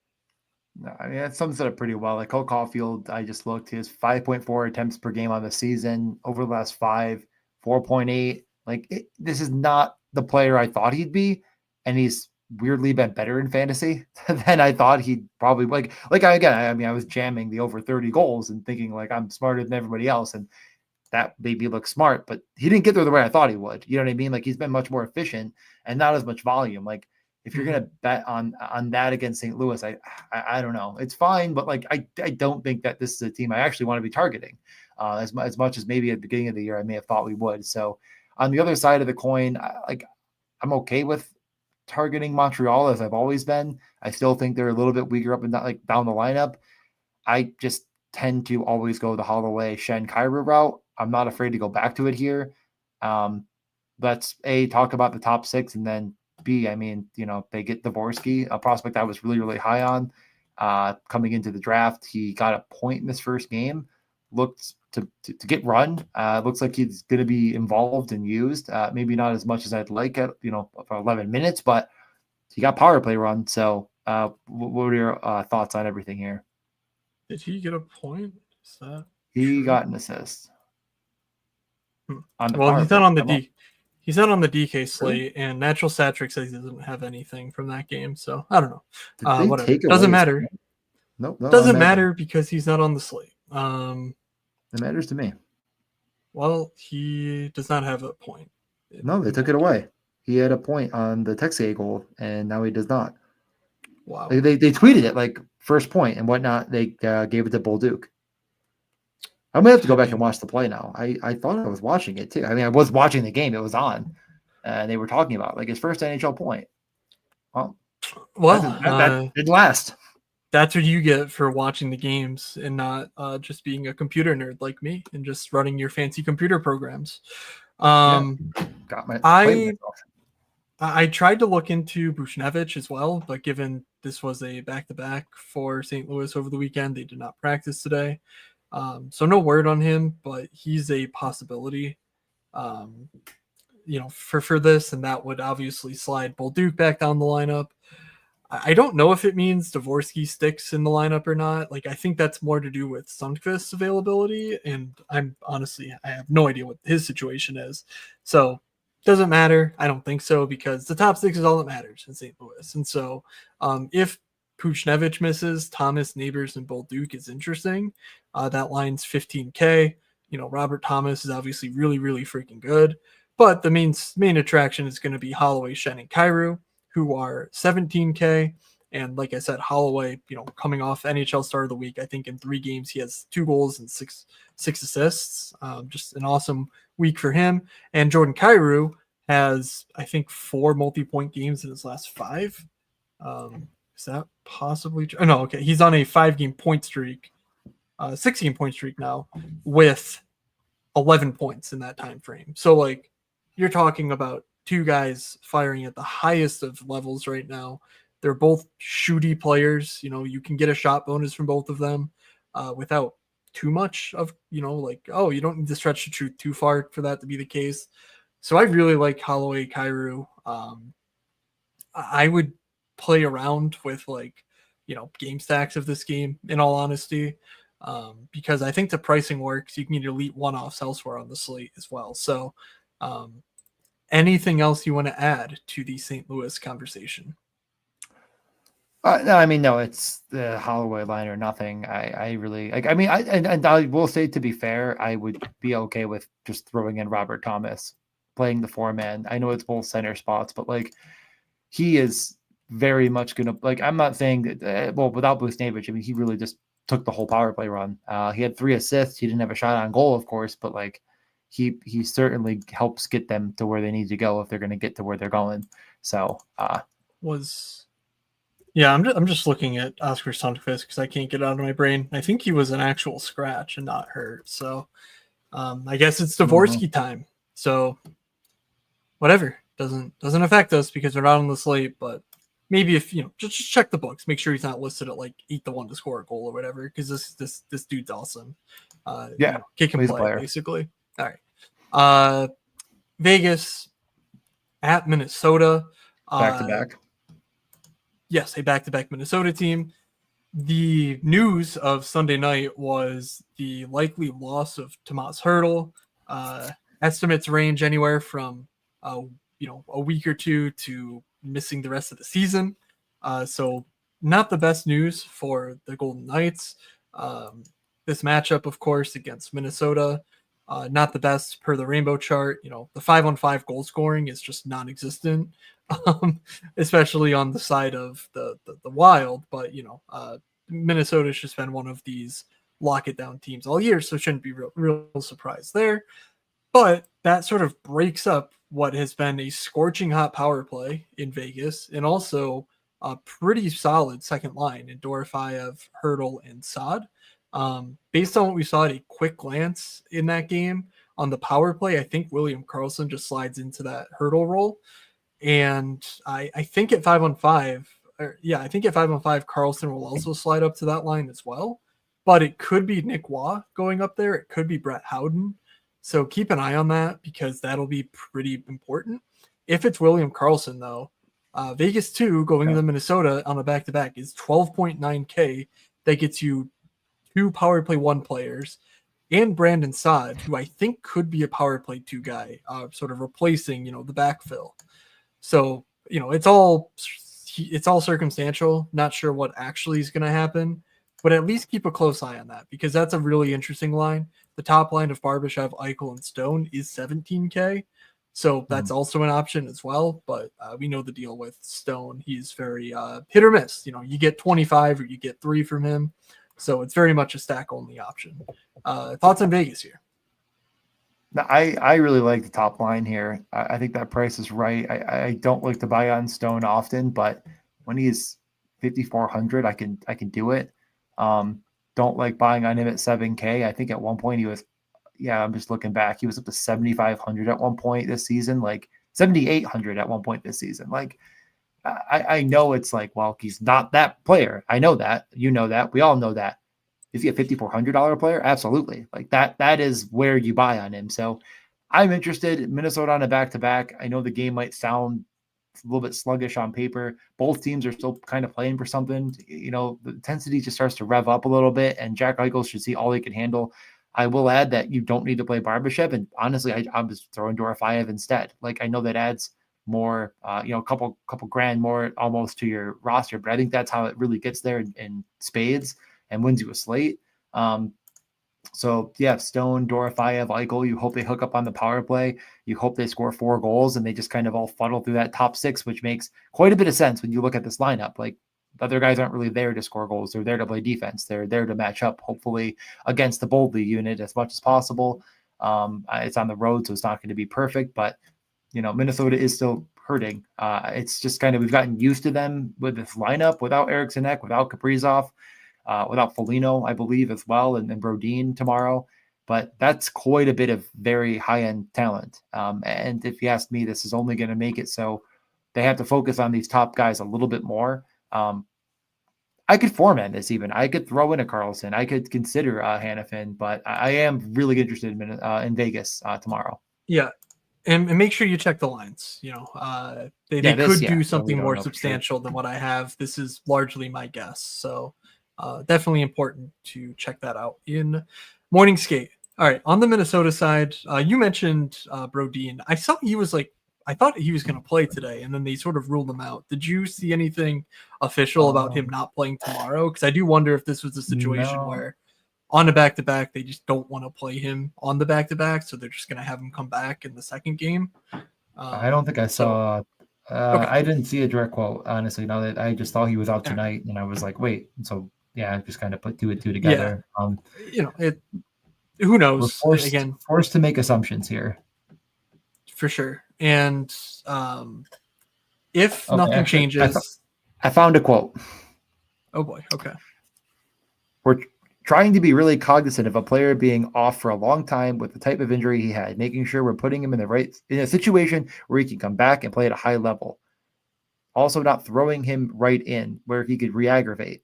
Speaker 1: No, I mean, that sums it up pretty well. Like Cole Caulfield, I just looked, his 5.4 attempts per game on the season over the last 5, 4.8. Like this is not the player I thought he'd be, and he's weirdly been better in fantasy than I thought he'd probably I was jamming the over 30 goals and thinking like I'm smarter than everybody else, and that made me look smart, but he didn't get there the way I thought he would. You know what I mean? Like he's been much more efficient and not as much volume. Like if you're gonna bet on that against St. Louis, I don't know. It's fine, but like I don't think that this is a team I actually want to be targeting as much as maybe at the beginning of the year I may have thought we would. So on the other side of the coin, I'm okay with targeting Montreal as I've always been. I still think they're a little bit weaker up and down the lineup. I just tend to always go the Holloway, Shen, Kyrou route. I'm not afraid to go back to it here. Let's talk about the top 6, and then B, I mean, they get Dvorsky, a prospect I was really, really high on coming into the draft. He got a point in this first game, looked to get run. Looks like he's going to be involved and used. Maybe not as much as I'd like at, for 11 minutes, but he got power play run. So what are your thoughts on everything here?
Speaker 2: Did he get a point? Is that
Speaker 1: he
Speaker 2: true?
Speaker 1: got an assist.
Speaker 2: Well, he's not on the He's not on the DK slate, and Natural Satric says he doesn't have anything from that game, so I don't know. Whatever. Doesn't matter.
Speaker 1: Nope.
Speaker 2: Doesn't matter because he's not on the slate.
Speaker 1: It matters to me.
Speaker 2: Well, he does not have a point.
Speaker 1: No, they took it away. He had a point on the Texier goal, and now he does not.
Speaker 2: Wow.
Speaker 1: They tweeted it like first point and whatnot. They gave it to Bolduc. I'm gonna have to go back and watch the play now. I thought I was watching it too. I mean, I was watching the game; it was on, and they were talking about like his first NHL point. Well, that didn't last.
Speaker 2: That's what you get for watching the games and not just being a computer nerd like me and just running your fancy computer programs.
Speaker 1: Got my.
Speaker 2: I tried to look into Buchnevich as well, but given this was a back-to-back for St. Louis over the weekend, they did not practice today. So no word on him, but he's a possibility, for this, and that would obviously slide Bolduc back down the lineup. I don't know if it means Dvorsky sticks in the lineup or not. Like, I think that's more to do with Sundqvist's availability, and I have no idea what his situation is. So doesn't matter. I don't think so, because the top 6 is all that matters in St. Louis. And so if Buchnevich misses, Thomas, Neighbors, and Bolduc is interesting. That line's 15K. Robert Thomas is obviously really, really freaking good. But the main attraction is going to be Holloway, Shen, and Kyrou, who are 17K. And like I said, Holloway, coming off NHL Star of the Week, I think in 3 games he has 2 goals and six assists. Just an awesome week for him. And Jordan Kyrou has, I think, 4 multi-point games in his last 5. Is that possibly true? Oh, no, okay. He's on a 5-game point streak, 6-game point streak now, with 11 points in that time frame. So, like, you're talking about 2 guys firing at the highest of levels right now. They're both shooty players. You can get a shot bonus from both of them without too much of, you don't need to stretch the truth too far for that to be the case. So I really like Holloway, Kyrou. I would play around with game stacks of this game, in all honesty, because I think the pricing works. You can get elite one-offs elsewhere on the slate as well. So anything else you want to add to the St. Louis conversation?
Speaker 1: No, it's the Holloway line or nothing. I really like. I mean, I will say, to be fair, I would be okay with just throwing in Robert Thomas playing the 4-man. I know it's both center spots, but he is very much gonna I'm not saying that. Without Buchnevich, I mean, he really just took the whole power play run. He had 3 assists. He didn't have a shot on goal, of course, but like he certainly helps get them to where they need to go if they're going to get to where they're going. So
Speaker 2: I'm just looking at Oscar Sundqvist because I can't get it out of my brain. I think he was an actual scratch and not hurt. So I guess it's Dvorsky time. So whatever, doesn't affect us because they're not on the slate. But maybe if just check the books, make sure he's not listed at like 8-1 to score a goal or whatever. Because this dude's awesome. Kick and play
Speaker 1: player.
Speaker 2: basically. All right, Vegas at Minnesota.
Speaker 1: Back to back.
Speaker 2: Yes, a back-to-back Minnesota team. The news of Sunday night was the likely loss of Tomas Hertl. Estimates range anywhere from a week or two to missing the rest of the season. So not the best news for the Golden Knights. This matchup, of course, against Minnesota, not the best per the rainbow chart. The 5-on-5 goal scoring is just non-existent. Especially on the side of the Wild, but Minnesota's just been one of these lock it down teams all year, so shouldn't be real surprise there. But that sort of breaks up what has been a scorching hot power play in Vegas, and also a pretty solid second line in Dorofeyev, Hertl, and Saad. Based on what we saw at a quick glance in that game on the power play, I think William Karlsson just slides into that Hertl role. And I think at 5-on-5, I think at 5-on-5, Karlsson will also slide up to that line as well. But it could be Nick Waugh going up there. It could be Brett Howden. So keep an eye on that because that'll be pretty important. If it's William Karlsson, though, Vegas 2 going to Minnesota on a back-to-back is 12.9K. That gets you 2 power play 1 players and Brandon Saad, who I think could be a power play 2 guy, sort of replacing, the backfill. So, it's all circumstantial. Not sure what actually is going to happen, but at least keep a close eye on that because that's a really interesting line. The top line of Barbashev, Eichel, and Stone is 17K. So that's also an option as well. But we know the deal with Stone. He's very hit or miss. You get 25 or you get 3 from him. So it's very much a stack only option. Thoughts on Vegas here?
Speaker 1: I really like the top line here. I think that price is right. I don't like to buy on Stone often, but when he's 5,400, I can do it. Don't like buying on him at 7K. I think at one point he was, I'm just looking back. He was up to 7,500 at one point this season, like 7,800 at one point this season. Like I know it's like, well, he's not that player. I know that. You know that. We all know that. Is he a $5,400 player? Absolutely. Like that is where you buy on him. So I'm interested. Minnesota on a back-to-back. I know the game might sound a little bit sluggish on paper. Both teams are still kind of playing for something. The intensity just starts to rev up a little bit, and Jack Eichel should see all he can handle. I will add that you don't need to play Barbashev, and honestly, I'm just throwing Dorofeyev instead. Like I know that adds more, a couple grand more almost to your roster, but I think that's how it really gets there in spades and wins you a slate. So Stone, Dorofeyev, Eichel, you hope they hook up on the power play. You hope they score 4 goals and they just kind of all funnel through that top 6, which makes quite a bit of sense when you look at this lineup. Like the other guys aren't really there to score goals. They're there to play defense. They're there to match up, hopefully, against the Boldly unit as much as possible. It's on the road, so it's not going to be perfect, but Minnesota is still hurting. It's just kind of, we've gotten used to them with this lineup without Eriksson Ek, without Kaprizov, without Foligno, I believe, as well, and Brodin tomorrow. But that's quite a bit of very high-end talent. And if you ask me, this is only going to make it so they have to focus on these top guys a little bit more. I could format this even. I could throw in a Karlsson. I could consider Hannafin, but I am really interested in Vegas tomorrow.
Speaker 2: Yeah. And make sure you check the lines. They could do something more substantial than what I have. This is largely my guess. So definitely important to check that out in morning skate. All right, on the Minnesota side, you mentioned Brodin. I thought he was going to play today, and then they sort of ruled him out. Did you see anything official about him not playing tomorrow? Because I do wonder if this was a situation where on a back-to-back, they just don't want to play him on the back-to-back, so they're just going to have him come back in the second game.
Speaker 1: I don't think I saw. Okay. I didn't see a direct quote, honestly. Now that I just thought he was out tonight, and I was like, wait, so yeah, just kind of put two and two
Speaker 2: Yeah,
Speaker 1: together.
Speaker 2: who
Speaker 1: We're
Speaker 2: knows? Again,
Speaker 1: forced to make assumptions here.
Speaker 2: for sure. And if
Speaker 1: Okay,
Speaker 2: nothing
Speaker 1: actually,
Speaker 2: changes,
Speaker 1: I found a quote.
Speaker 2: oh boy, okay.
Speaker 1: We're trying to be really cognizant of a player being off for a long time with the type of injury he had, making sure we're putting him in a situation where he can come back and play at a high level. Also, not throwing him right in where he could re-aggravate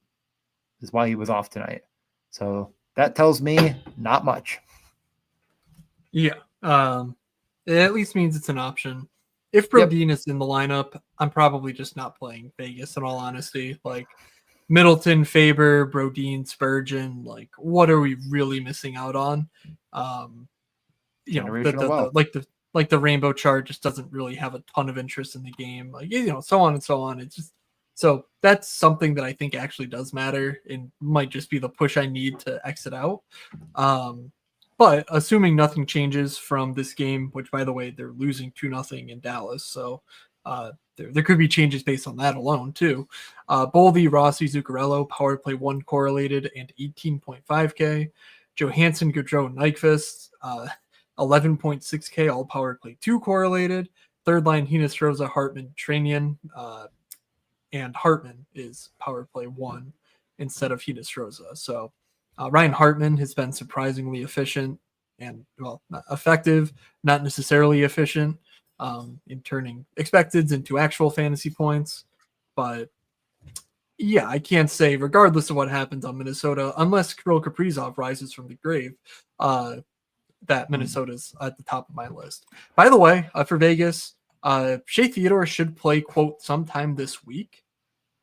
Speaker 1: is why he was off tonight. So that tells me not much.
Speaker 2: Yeah. It at least means it's an option. If Brodin is in the lineup, I'm probably just not playing Vegas in all honesty. Like Middleton, Faber, Brodin, Spurgeon, like what are we really missing out on?
Speaker 1: Generational wealth.
Speaker 2: The rainbow chart just doesn't really have a ton of interest in the game. Like, so on and so on. It's just so that's something that I think actually does matter and might just be the push I need to exit out. But assuming nothing changes from this game, which by the way, they're losing 2-0 in Dallas. So there could be changes based on that alone too. Boldy, Rossi, Zuccarello, power play 1 correlated and 18.5K. Johansson, Gaudreau, Nyquist, 11.6K, all power play 2 correlated. Third line, Hines, Rosa, Hartman, Tranian, and Hartman is power play 1 instead of Hines, Rosa. So Ryan Hartman has been surprisingly efficient and, well, not effective, not necessarily efficient in turning expecteds into actual fantasy points. But yeah, I can't say, regardless of what happens on Minnesota, unless Kirill Kaprizov rises from the grave, that Minnesota's at the top of my list. By the way, for Vegas, Shea Theodore should play, quote, sometime this week.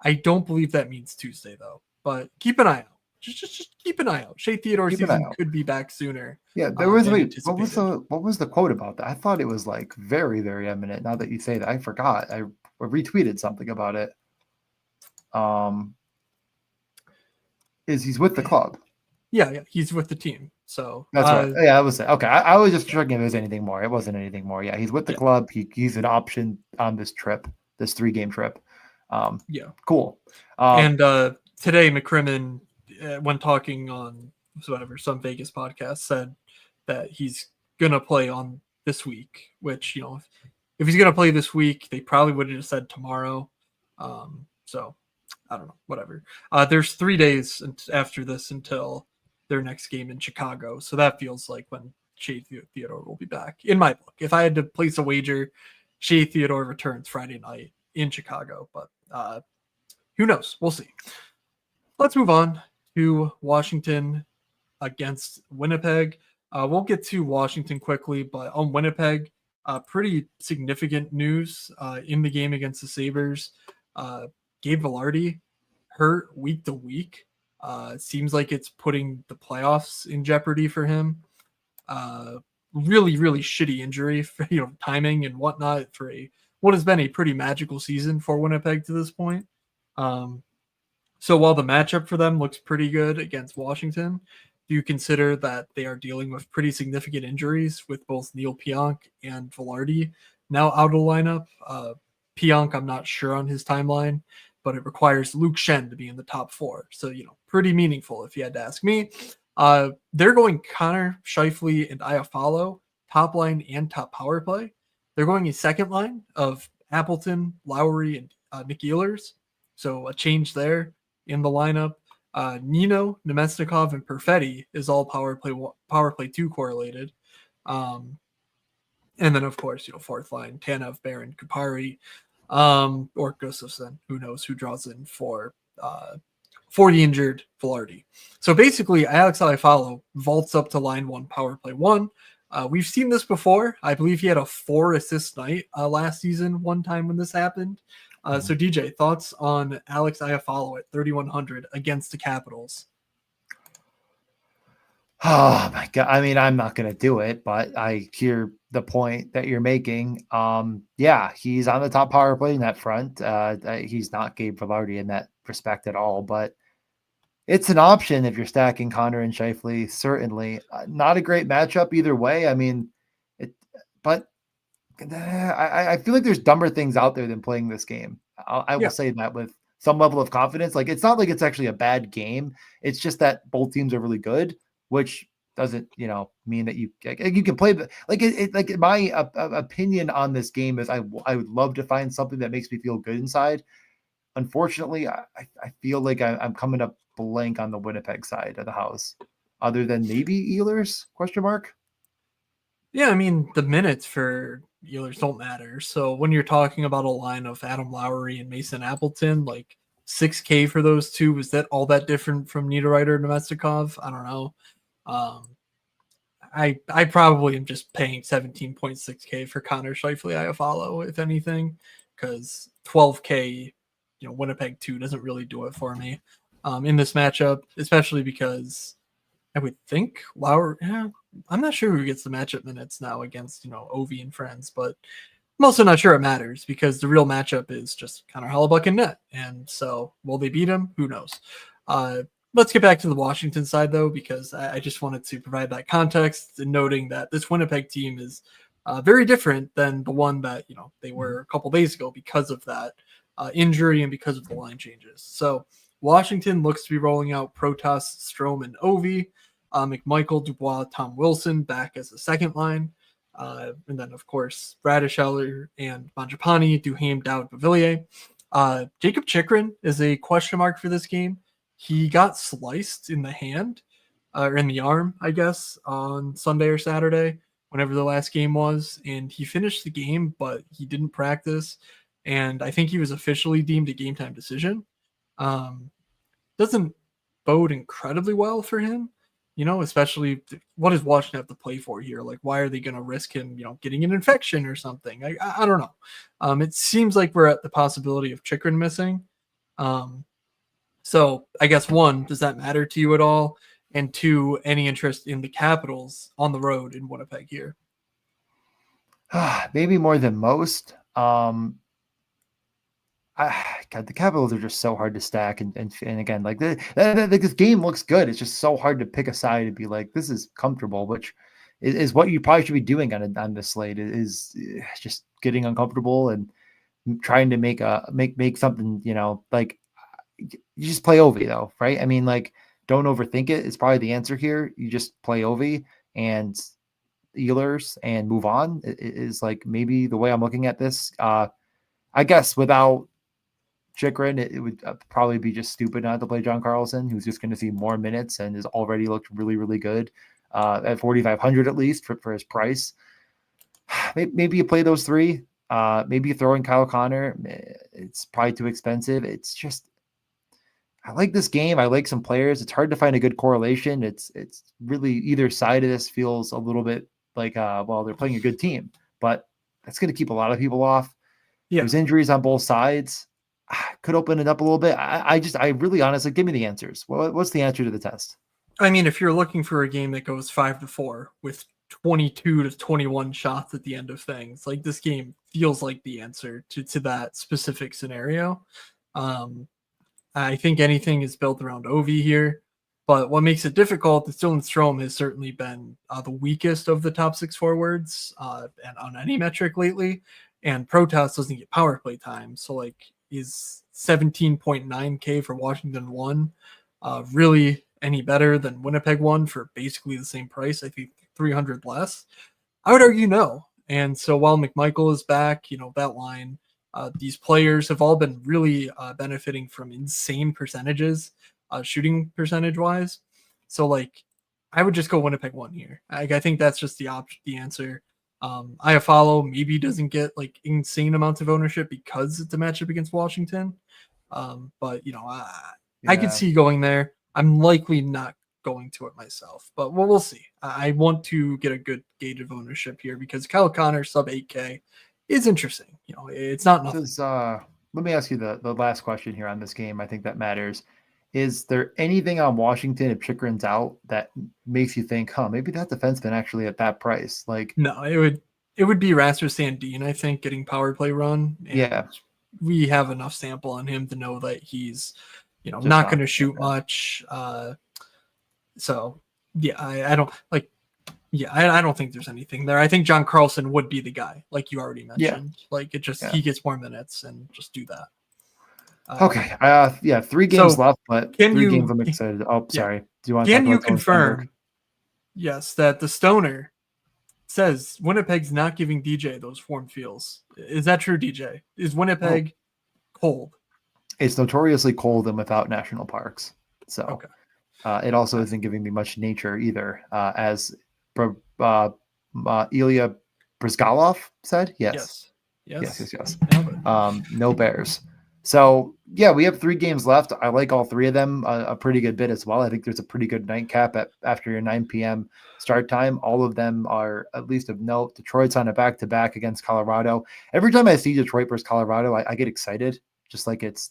Speaker 2: I don't believe that means Tuesday, though. But keep an eye out. Just keep an eye out. Shea Theodore season could be back sooner.
Speaker 1: Yeah, there was what was the quote about that? I thought it was like very, very eminent. Now that you say that, I forgot. I retweeted something about it. Is he's with the club?
Speaker 2: Yeah, he's with the team. So
Speaker 1: that's right. Yeah, I was okay. I was just checking if there's anything more. It wasn't anything more. Yeah, he's with the club. He's an option on this trip, this 3-game trip. Cool.
Speaker 2: And today, McCrimmon, when talking on some Vegas podcast, said that he's gonna play on this week. Which if he's gonna play this week, they probably would have just said tomorrow. So I don't know. Whatever. There's 3 days after this until their next game in Chicago, so that feels like when Shea Theodore will be back. In my book, if I had to place a wager, Shea Theodore returns Friday night in Chicago, but who knows? We'll see. Let's move on to Washington against Winnipeg. We'll get to Washington quickly, but on Winnipeg, pretty significant news in the game against the Sabres. Gabe Vilardi hurt week to week. Seems like it's putting the playoffs in jeopardy for him. Really, really shitty injury for timing and whatnot for what has been a pretty magical season for Winnipeg to this point. So while the matchup for them looks pretty good against Washington, do you consider that they are dealing with pretty significant injuries with both Neil Pionk and Vilardi now out of the lineup? Pionk, I'm not sure on his timeline, but it requires Luke Shen to be in the top 4. So, pretty meaningful if you had to ask me. They're going Connor, Scheifele, and Iafallo, top line and top power play. They're going a second line of Appleton, Lowry, and Nick Ehlers. So a change there in the lineup. Nino, Nemesnikov, and Perfetti is all power play 2 correlated. And then, of course, fourth line, Tanev, Barron, Kupari, or Gustafsson. Who knows who draws in for the injured Vilardi. So basically, Alex Iafallo vaults up to line 1, power play 1. We've seen this before. I believe he had a 4-assist night last season one time when this happened. So DJ, thoughts on Alex Iafallo at 3,100 against the Capitals?
Speaker 1: Oh my God. I mean, I'm not going to do it, but I hear the point that you're making. Yeah, he's on the top power play in that front. He's not Gabe Vilardi in that respect at all, but it's an option if you're stacking Connor and Scheifele. Certainly not a great matchup either way. I mean, but I feel like there's dumber things out there than playing this game. I will say that with some level of confidence. Like, it's not like it's actually a bad game. It's just that both teams are really good, which doesn't, mean that you can play. Like my opinion on this game is I would love to find something that makes me feel good inside. Unfortunately, I feel like I'm coming up blank on the Winnipeg side of the house, other than maybe Ehlers, question mark.
Speaker 2: Yeah, I mean, the minutes for Ehlers don't matter. So when you're talking about a line of Adam Lowry and Mason Appleton, like 6K for those two, is that all that different from Niederreiter and Nemestikov? I don't know. I probably am just paying 17.6K for Connor Scheifele Iafallo, if anything, because 12K, Winnipeg 2 doesn't really do it for me in this matchup, especially because I would think Lowry. Yeah, I'm not sure who gets the matchup minutes now against Ovi and friends, but I'm also not sure it matters because the real matchup is just Connor Hellebuck and net, and so will they beat him? Who knows? Let's get back to the Washington side, though, because I just wanted to provide that context and noting that this Winnipeg team is very different than the one that they were a couple days ago because of that injury and because of the line changes. So Washington looks to be rolling out Protas, Strome, and Ovi. McMichael, Dubois, Tom Wilson back as the second line. And then, of course, Radisheller and Mangiapane, Duhaime, Dowd, Bavillier. Jacob Chikrin is a question mark for this game. He got sliced in the hand, or in the arm, I guess, on Sunday or Saturday, whenever the last game was. And he finished the game, but he didn't practice. And I think he was officially deemed a game time decision. Doesn't bode incredibly well for him, especially what does Washington have to play for here? Like, why are they going to risk him, getting an infection or something? I don't know. It seems like we're at the possibility of Chikrin missing. So I guess one, does that matter to you at all? And two, any interest in the Capitals on the road in Winnipeg here?
Speaker 1: Maybe more than most. God, the Capitals are just so hard to stack, and again, like this game looks good. It's just so hard to pick a side and be like, this is comfortable, which is what you probably should be doing on this slate. Is just getting uncomfortable and trying to make something. Like, you just play Ovi though, right? I mean, like, don't overthink it. It's probably the answer here. You just play Ovi and Ehlers and move on. It is like maybe the way I'm looking at this. I guess without Chikrin, it would probably be just stupid not to play John Carlson, who's just going to see more minutes and has already looked really, really good at 4,500 at least for his price. Maybe you play those three. Maybe you throw in Kyle Connor. It's probably too expensive. It's just, I like this game. I like some players. It's hard to find a good correlation. It's really either side of this feels a little bit like, well, they're playing a good team, but that's going to keep a lot of people off. Yeah. There's injuries on both sides. Could open it up a little bit. I really honestly, give me the answers. What's the answer to the test?
Speaker 2: I mean, if you're looking for a game that goes 5-4 with 22 to 21 shots at the end of things, like, this game feels like the answer to that specific scenario. I think anything is built around Ovi here, but what makes it difficult is Dylan Strome has certainly been the weakest of the top six forwards and on any metric lately, and Protas doesn't get power play time. So, like, is 17.9K for Washington 1 really any better than Winnipeg 1 for basically the same price? I think 300 less. I would argue no. And so while McMichael is back, that line, these players have all been really benefiting from insane percentages, shooting percentage wise. So, like, I would just go Winnipeg 1 here. I think that's just the answer. Iafallo maybe doesn't get like insane amounts of ownership because it's a matchup against Washington. But I could see going there. I'm likely not going to it myself, but we'll see. I want to get a good gauge of ownership here because Kyle Connor sub 8K is interesting. It's not nothing.
Speaker 1: Let me ask you the last question here on this game. I think that matters. Is there anything on Washington if Chikrin's out that makes you think, maybe that defenseman actually at that price? Like,
Speaker 2: no, it would be Rasmus Sandin, I think, getting power play run. And
Speaker 1: yeah,
Speaker 2: we have enough sample on him to know that he's, not going to shoot much. So yeah, I don't like. Yeah, I don't think there's anything there. I think John Carlson would be the guy, like you already mentioned. Like, he gets more minutes and just do that.
Speaker 1: Okay. Yeah, 3 games
Speaker 2: So
Speaker 1: left, but
Speaker 2: can
Speaker 1: 3 games
Speaker 2: you?
Speaker 1: I'm excited. Oh,
Speaker 2: Yeah.
Speaker 1: sorry. Do you want to talk
Speaker 2: Can you
Speaker 1: about Dylan Steinberg?
Speaker 2: confirm? Yes, that the Stoner says Winnipeg's not giving DJ those form feels. Is that true, DJ? Is
Speaker 1: Well,
Speaker 2: Winnipeg cold?
Speaker 1: it's notoriously cold and without national parks. So
Speaker 2: Okay.
Speaker 1: it also isn't giving me much nature either. As Ilya Brizgalov said, yes.
Speaker 2: Yes.
Speaker 1: Yes,
Speaker 2: Yes.
Speaker 1: yes, yes.
Speaker 2: Nailed it.
Speaker 1: No Bears. So yeah, we have 3 games left. I like all 3 of them a pretty good bit as well. I think there's a pretty good nightcap after your 9 p.m. start time. All of them are at least of note. Detroit's on a back-to-back against Colorado. Every time I see Detroit versus Colorado, I get excited, just like it's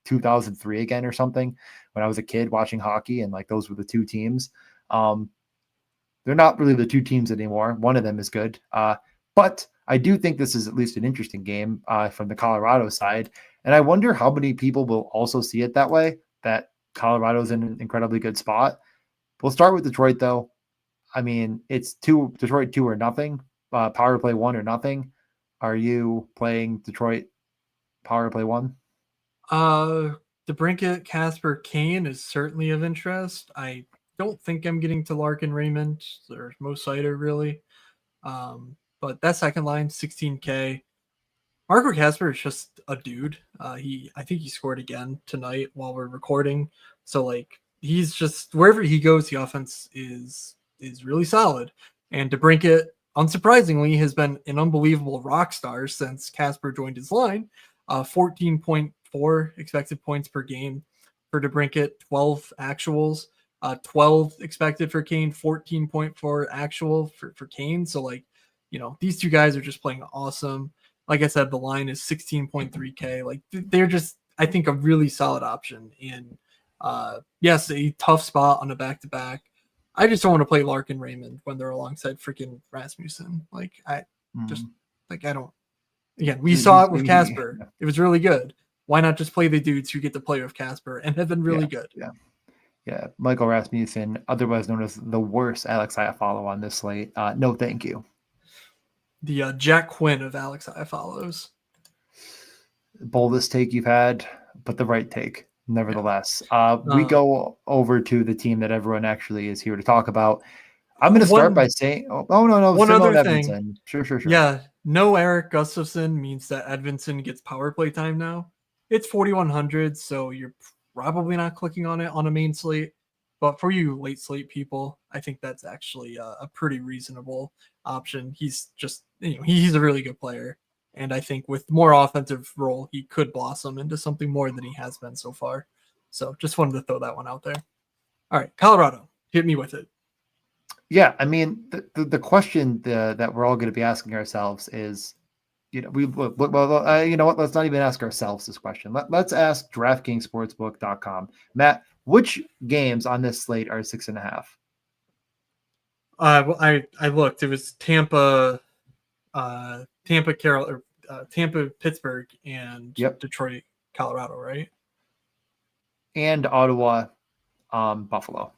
Speaker 1: 2003 again or something when I was a kid watching hockey and like those were the 2 teams. They're not really the 2 teams anymore. One of them is good. But I do think this is at least an interesting game from the Colorado side. And I wonder how many people will also see it that way, that Colorado's in an incredibly good spot. We'll start with Detroit, though. I mean, it's Detroit 2 or nothing, power play 1 or nothing. Are you playing Detroit power play 1?
Speaker 2: DeBrincat, Casper, Kane is certainly of interest. I don't think I'm getting to Larkin, Raymond, or Mo Sider really. But that second line, 16K. Marco Casper is just a dude. I think he scored again tonight while we're recording. So like he's just wherever he goes, the offense is really solid. And DeBrincat, unsurprisingly, has been an unbelievable rock star since Casper joined his line. 14.4 expected points per game for DeBrincat, 12 actuals, 12 expected for Kane, 14.4 actual for Kane. So like, these 2 guys are just playing awesome. Like I said, the line is 16.3K. Like they're just, I think, a really solid option. And yes, a tough spot on a back-to-back. I just don't want to play Larkin, Raymond when they're alongside freaking Rasmussen. Like I don't. Again, we saw it with Casper.
Speaker 1: Yeah.
Speaker 2: It was really good. Why not just play the dudes who get to play with Casper and have been really good?
Speaker 1: Yeah. Michael Rasmussen, otherwise known as the worst Alex Iafallo on this slate. No, thank you.
Speaker 2: The Jack Quinn of Alex Iafallos.
Speaker 1: Boldest take you've had, but the right take, nevertheless. We go over to the team that everyone actually is here to talk about. I'm going to start by saying, no.
Speaker 2: One
Speaker 1: Simone
Speaker 2: other
Speaker 1: Edmondson.
Speaker 2: thing.
Speaker 1: Sure.
Speaker 2: Yeah, no Eric Gustafson means that Edmondson gets power play time now. It's 4,100, so you're probably not clicking on it on a main slate. But for you late slate people, I think that's actually a pretty reasonable option. He's just, he's a really good player. And I think with more offensive role, he could blossom into something more than he has been so far. So just wanted to throw that one out there. All right, Colorado, hit me with it.
Speaker 1: Yeah, I mean, the question that we're all going to be asking ourselves is, you know what? Let's not even ask ourselves this question. Let's ask DraftKingsSportsbook.com. Matt, which games on this slate are 6.5?
Speaker 2: Well, I looked. It was Tampa, Tampa, Pittsburgh, and Detroit, Colorado, right?
Speaker 1: And Ottawa, Buffalo,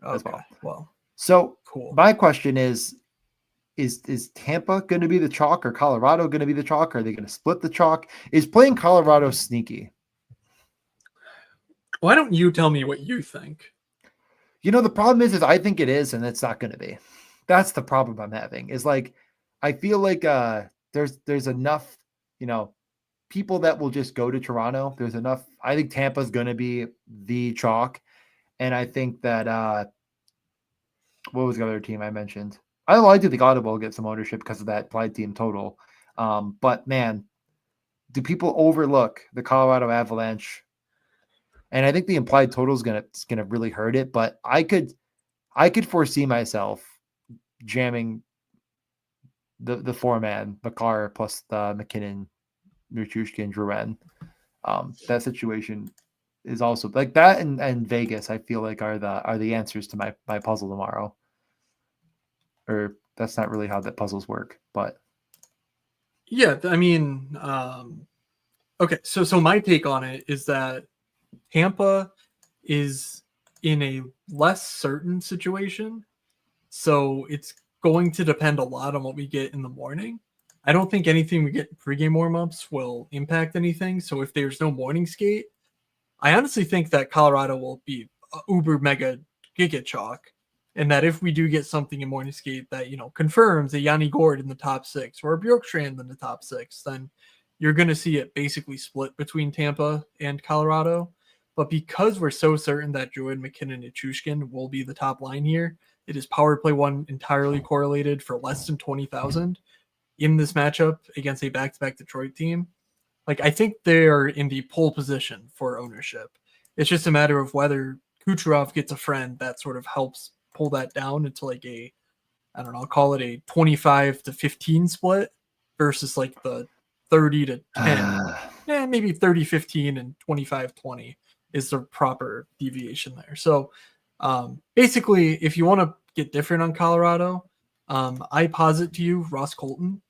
Speaker 1: as well.
Speaker 2: Well,
Speaker 1: so
Speaker 2: cool.
Speaker 1: My question is Tampa going to be the chalk or Colorado going to be the chalk? Are they going to split the chalk? Is playing Colorado sneaky?
Speaker 2: Why don't you tell me what you think?
Speaker 1: The problem is I think it is, and it's not going to be. That's the problem I'm having. Is like, I feel like there's enough, people that will just go to Toronto. There's enough. I think Tampa's going to be the chalk, and I think that what was the other team I mentioned? I do think Ottawa will get some ownership because of that applied team total. But man, do people overlook the Colorado Avalanche? And I think the implied total is gonna really hurt it. But I could foresee myself jamming the 4-man Makar plus the McKinnon, Nuchushkin, Drouin. That situation is also like that, and Vegas. I feel like are the answers to my puzzle tomorrow. Or that's not really how that puzzles work, but
Speaker 2: yeah, I mean, okay. So my take on it is that Tampa is in a less certain situation, so it's going to depend a lot on what we get in the morning. I don't think anything we get in pregame warmups will impact anything. So if there's no morning skate, I honestly think that Colorado will be uber mega giga chalk. And that if we do get something in morning skate that, confirms a Yanni Gord in the top 6 or a Bjorkstrand in the top 6, then you're going to see it basically split between Tampa and Colorado. But because we're so certain that Jordan McKinnon and Chushkin will be the top line here, it is power play one entirely correlated for less than 20,000 in this matchup against a back-to-back Detroit team. Like, I think they're in the pole position for ownership. It's just a matter of whether Kucherov gets a friend that sort of helps pull that down into like I'll call it a 25 to 15 split versus like the 30 to 10. Maybe 30-15 and 25-20 is the proper deviation there. So basically, if you want to get different on Colorado, I posit to you Ross Colton.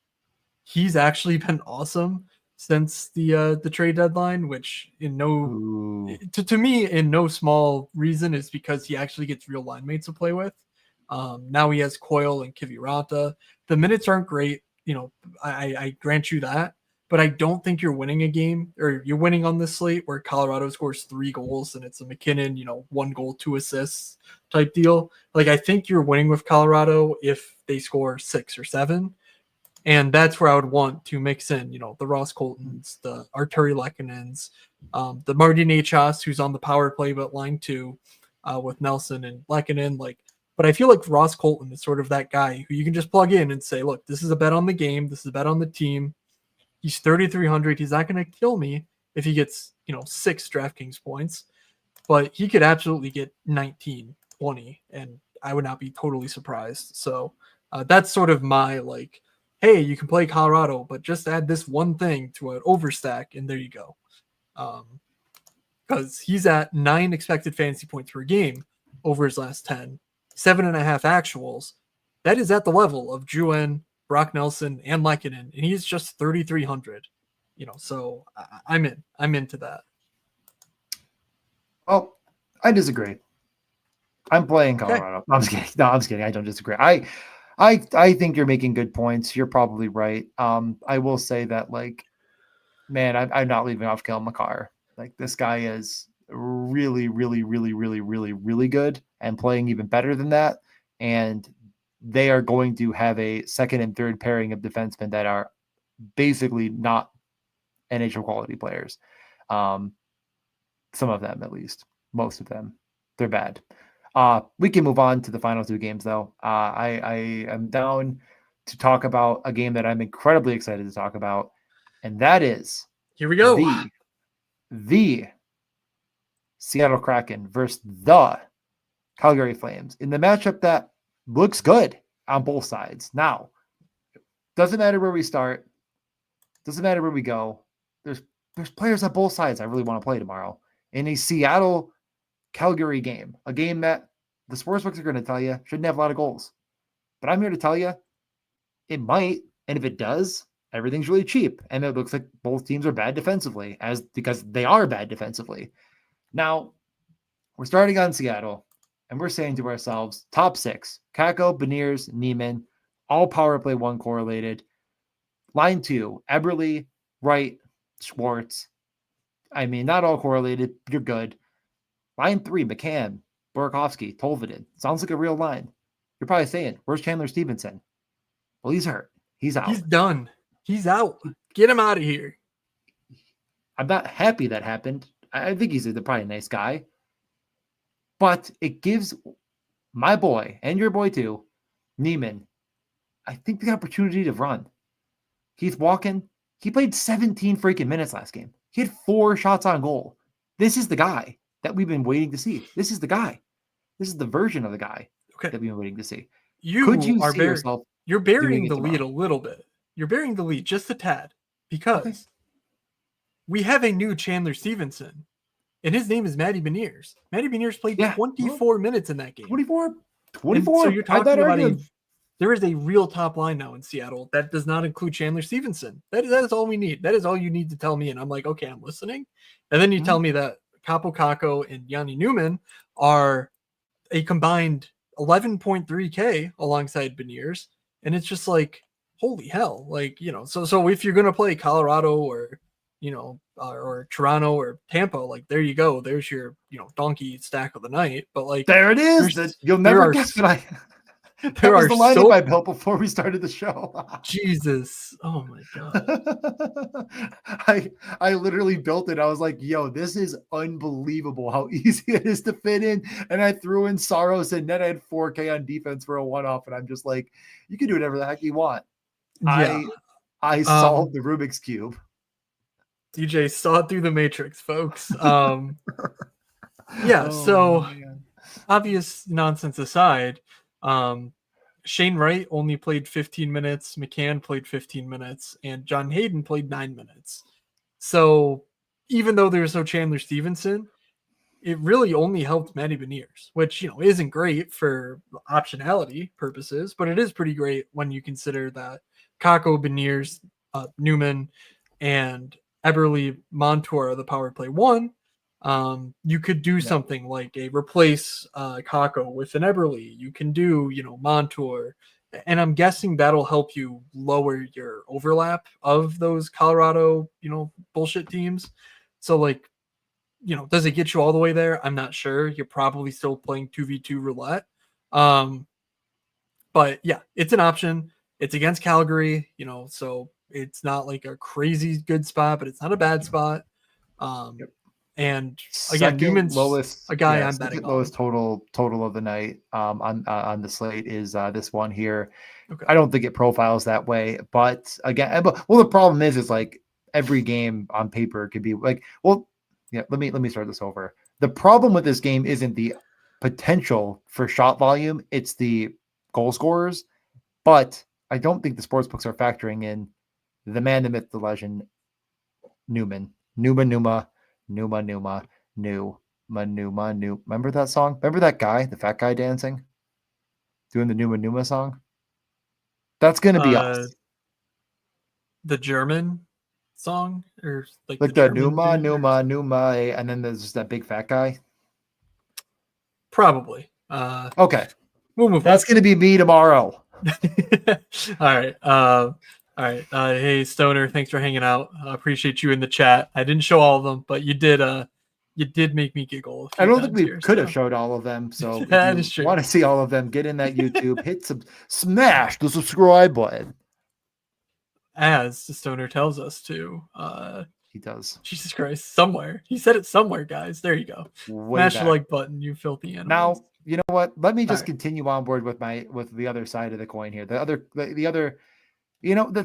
Speaker 2: He's actually been awesome since the trade deadline, which to me in no small reason is because he actually gets real line mates to play with. Now he has Coyle and Kiviranta. The minutes aren't great, I grant you that, but I don't think you're winning a game, or you're winning on this slate where Colorado scores 3 goals and it's a McKinnon, 1 goal, 2 assists type deal. Like, I think you're winning with Colorado if they score 6 or 7. And that's where I would want to mix in, the Ross Coltons, the Arturi Lekkonens, the Martin Achas, who's on the power play, but line 2 with Nelson and Lekkonen. But I feel like Ross Colton is sort of that guy who you can just plug in and say, look, this is a bet on the game. This is a bet on the team. He's 3,300. He's not going to kill me if he gets, 6 DraftKings points, but he could absolutely get 19, 20, and I would not be totally surprised. So that's sort of my hey, you can play Colorado, but just add this one thing to an overstack, and there you go. Because he's at 9 expected fantasy points per game over his last 10, 7.5 actuals. That is at the level of Drouin, Brock Nelson, and Lekkonen, and he's just 3,300. So I'm in. I'm into that.
Speaker 1: Well, I disagree. I'm playing Colorado. Okay. No, I'm just kidding. No, I'm just kidding. I don't disagree. I think you're making good points. You're probably right. I will say that, man, I'm not leaving off Kale McCarr. This guy is really, really, really, really, really, really good and playing even better than that. And they are going to have a second and third pairing of defensemen that are basically not NHL quality players. Some of them, at least. Most of them. They're bad. We can move on to the final 2 games, though. I am down to talk about a game that I'm incredibly excited to talk about, and that is
Speaker 2: here we go.
Speaker 1: The Seattle Kraken versus the Calgary Flames in the matchup that looks good on both sides. Now, doesn't matter where we start, doesn't matter where we go. There's players on both sides I really want to play tomorrow in a Seattle Calgary game, a game that the sportsbooks are going to tell you shouldn't have a lot of goals. But I'm here to tell you it might, and if it does, everything's really cheap. And it looks like both teams are bad defensively, because they are bad defensively. Now, we're starting on Seattle, and we're saying to ourselves, top 6, Kakko, Beniers, Neiman, all power play 1 correlated. Line 2, Eberle, Wright, Schwartz. I mean, not all correlated. You're good. Line 3, McCann, Burakovsky, Tolvanen. Sounds like a real line. You're probably saying, where's Chandler Stevenson? Well, he's hurt. He's out.
Speaker 2: He's done. He's out. Get him out of here.
Speaker 1: I'm not happy that happened. I think he's probably a nice guy. But it gives my boy, and your boy too, Neiman, I think the opportunity to run. Keith Walken, he played 17 freaking minutes last game. He had 4 shots on goal. This is the guy that we've been waiting to see. This is the guy. This is the version of the guy that we've been waiting to see.
Speaker 2: You're burying the lead a little bit. You're burying the lead just a tad because we have a new Chandler Stevenson, and his name is Matty Beniers. Matty Beniers played 24 minutes in that game.
Speaker 1: 24?
Speaker 2: And so you're talking about there is a real top line now in Seattle that does not include Chandler Stevenson. That is all we need. That is all you need to tell me. And I'm like, okay, I'm listening. And then you tell me that Capo Kakko and Yanni Newman are a combined 11.3K alongside Beniers. And it's just like, holy hell, like, so if you're going to play Colorado or, or Toronto or Tampa, like, there you go. There's your, donkey stack of the night. But like,
Speaker 1: there it is. You'll never guess what that was the lineup I built before we started the show.
Speaker 2: Jesus. Oh my God.
Speaker 1: I literally built it. I was like, yo, this is unbelievable how easy it is to fit in. And I threw in Saros and then I had 4K on defense for a one-off. And I'm just like, you can do whatever the heck you want.
Speaker 2: Yeah.
Speaker 1: I solved the Rubik's Cube.
Speaker 2: DJ saw it through the Matrix, folks. Obvious nonsense aside, Shane Wright only played 15 minutes, McCann played 15 minutes, and John Hayden played 9 minutes. So even though there's no Chandler Stevenson, it really only helped Matty Beniers, which, isn't great for optionality purposes, but it is pretty great when you consider that Kakko, Beniers, Newman, and Eberle, Montour are the power play one. You could do something like a replace Kakko with an Eberle. You can do, Montour. And I'm guessing that'll help you lower your overlap of those Colorado, bullshit teams. So, like, does it get you all the way there? I'm not sure. You're probably still playing 2v2 roulette. But yeah, it's an option. It's against Calgary, so it's not like a crazy good spot, but it's not a bad spot. And again, Newman's
Speaker 1: lowest,
Speaker 2: a guy I'm betting on.
Speaker 1: Lowest total of the night on the slate is this one here.
Speaker 2: Okay.
Speaker 1: I don't think it profiles that way, but again, the problem is like every game on paper could be like, let me start this over. The problem with this game isn't the potential for shot volume; it's the goal scorers. But I don't think the sportsbooks are factoring in the man, the myth, the legend, Newman. Remember that song? Remember that guy, the fat guy dancing? Doing the Numa song? That's going to be us.
Speaker 2: The German song? Or like
Speaker 1: the Numa, and then there's just that big fat guy?
Speaker 2: Probably.
Speaker 1: Okay.
Speaker 2: We'll move
Speaker 1: That's going to be me tomorrow.
Speaker 2: All right. Hey, Stoner, thanks for hanging out. I appreciate you in the chat. I didn't show all of them, but you did make me giggle.
Speaker 1: I don't think we could have showed all of them. So
Speaker 2: that is true.
Speaker 1: Want to see all of them, get in that YouTube, smash the subscribe button.
Speaker 2: As the Stoner tells us to.
Speaker 1: He does.
Speaker 2: Jesus Christ. Somewhere. He said it somewhere, guys. There you go. Smash the like button, you filthy animals.
Speaker 1: Now, you know what? Let me just continue on board with the other side of the coin here. The other, the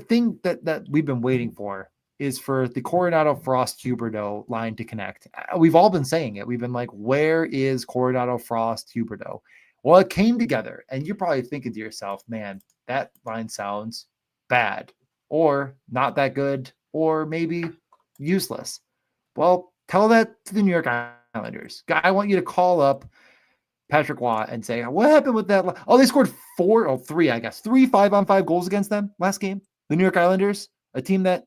Speaker 1: thing that we've been waiting for is for the Coronado Frost Huberdeau line to connect. We've all been saying it. We've been like, where is Coronado Frost Huberdeau? Well, it came together, and you're probably thinking to yourself, man, that line sounds bad, or not that good, or maybe useless. Well, tell that to the New York Islanders. I want you to call up Patrick Watt and say, what happened with that? Oh, they scored 3 5-on-5 goals against them last game. The New York Islanders, a team that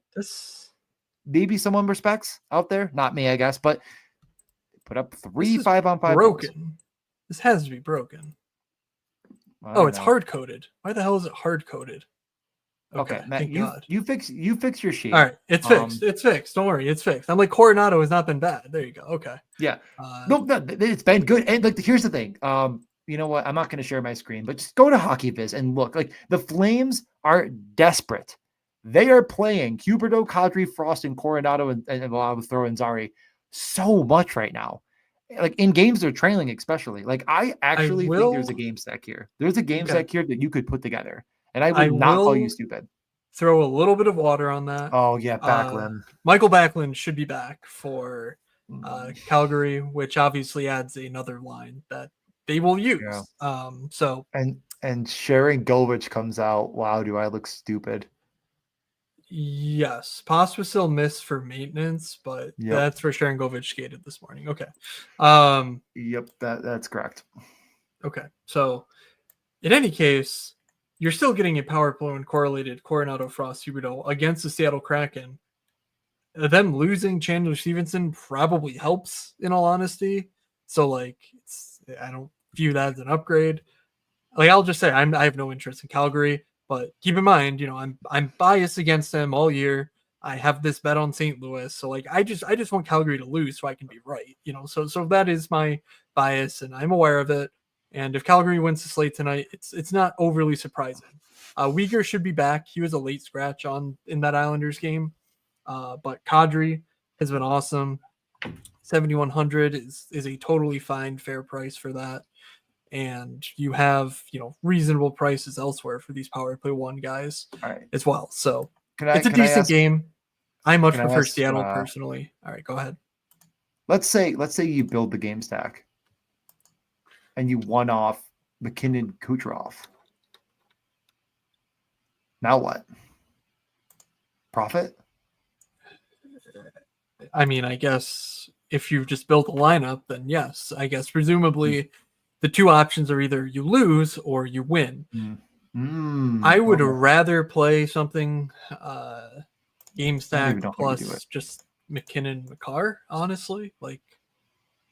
Speaker 1: maybe someone respects out there. Not me, I guess, but put up 3 5-on-5
Speaker 2: broken.
Speaker 1: goals.
Speaker 2: This has to be broken. It's hard-coded. Why the hell is it hard-coded?
Speaker 1: Okay, Matt, you fix your sheet.
Speaker 2: All right, it's fixed. It's fixed. Don't worry, it's fixed. I'm like, Coronado has not been bad. There you go. Okay.
Speaker 1: Yeah. No, it's been good. And like, here's the thing. You know what? I'm not going to share my screen, but just go to HockeyViz and look. Like, the Flames are desperate. They are playing Huberdeau, Kadri, Frost, and Coronado, and I would throw in Zari so much right now. Like, in games they're trailing, especially. Like, I actually think there's a game stack here. There's a game stack here that you could put together. And I would not call you stupid.
Speaker 2: Throw a little bit of water on that.
Speaker 1: Oh, yeah, Backlund.
Speaker 2: Michael Backlund should be back for Calgary, which obviously adds another line that they will use.
Speaker 1: Yeah. And Sharon Govich comes out. Wow, do I look stupid?
Speaker 2: Yes. Pospisil missed for maintenance, but that's for Sharon Govich skated this morning. Okay.
Speaker 1: Yep, that's correct.
Speaker 2: Okay. So in any case, you're still getting a power play and correlated Coronado Frost Huberdeau against the Seattle Kraken. Them losing Chandler Stevenson probably helps, in all honesty. So, like, I don't view that as an upgrade. Like, I'll just say I have no interest in Calgary, But keep in mind, I'm biased against them all year. I have this bet on St. Louis, so like I just want Calgary to lose so I can be right. So that is my bias, and I'm aware of it. And if Calgary wins the Slate tonight, it's not overly surprising. Uyghur should be back. He was a late scratch in that Islanders game, but Kadri has been awesome. 7,100 is a totally fine, fair price for that. And you have reasonable prices elsewhere for these power play one guys as well. So it's a decent game. I much prefer Seattle personally. All right, go ahead.
Speaker 1: Let's say you build the game stack and you won off McKinnon Kucherov. Now what? Profit?
Speaker 2: I mean, I guess if you've just built a lineup, then yes. I guess presumably the two options are either you lose or you win. I would rather play something game stack plus just McKinnon McCarr, honestly. Like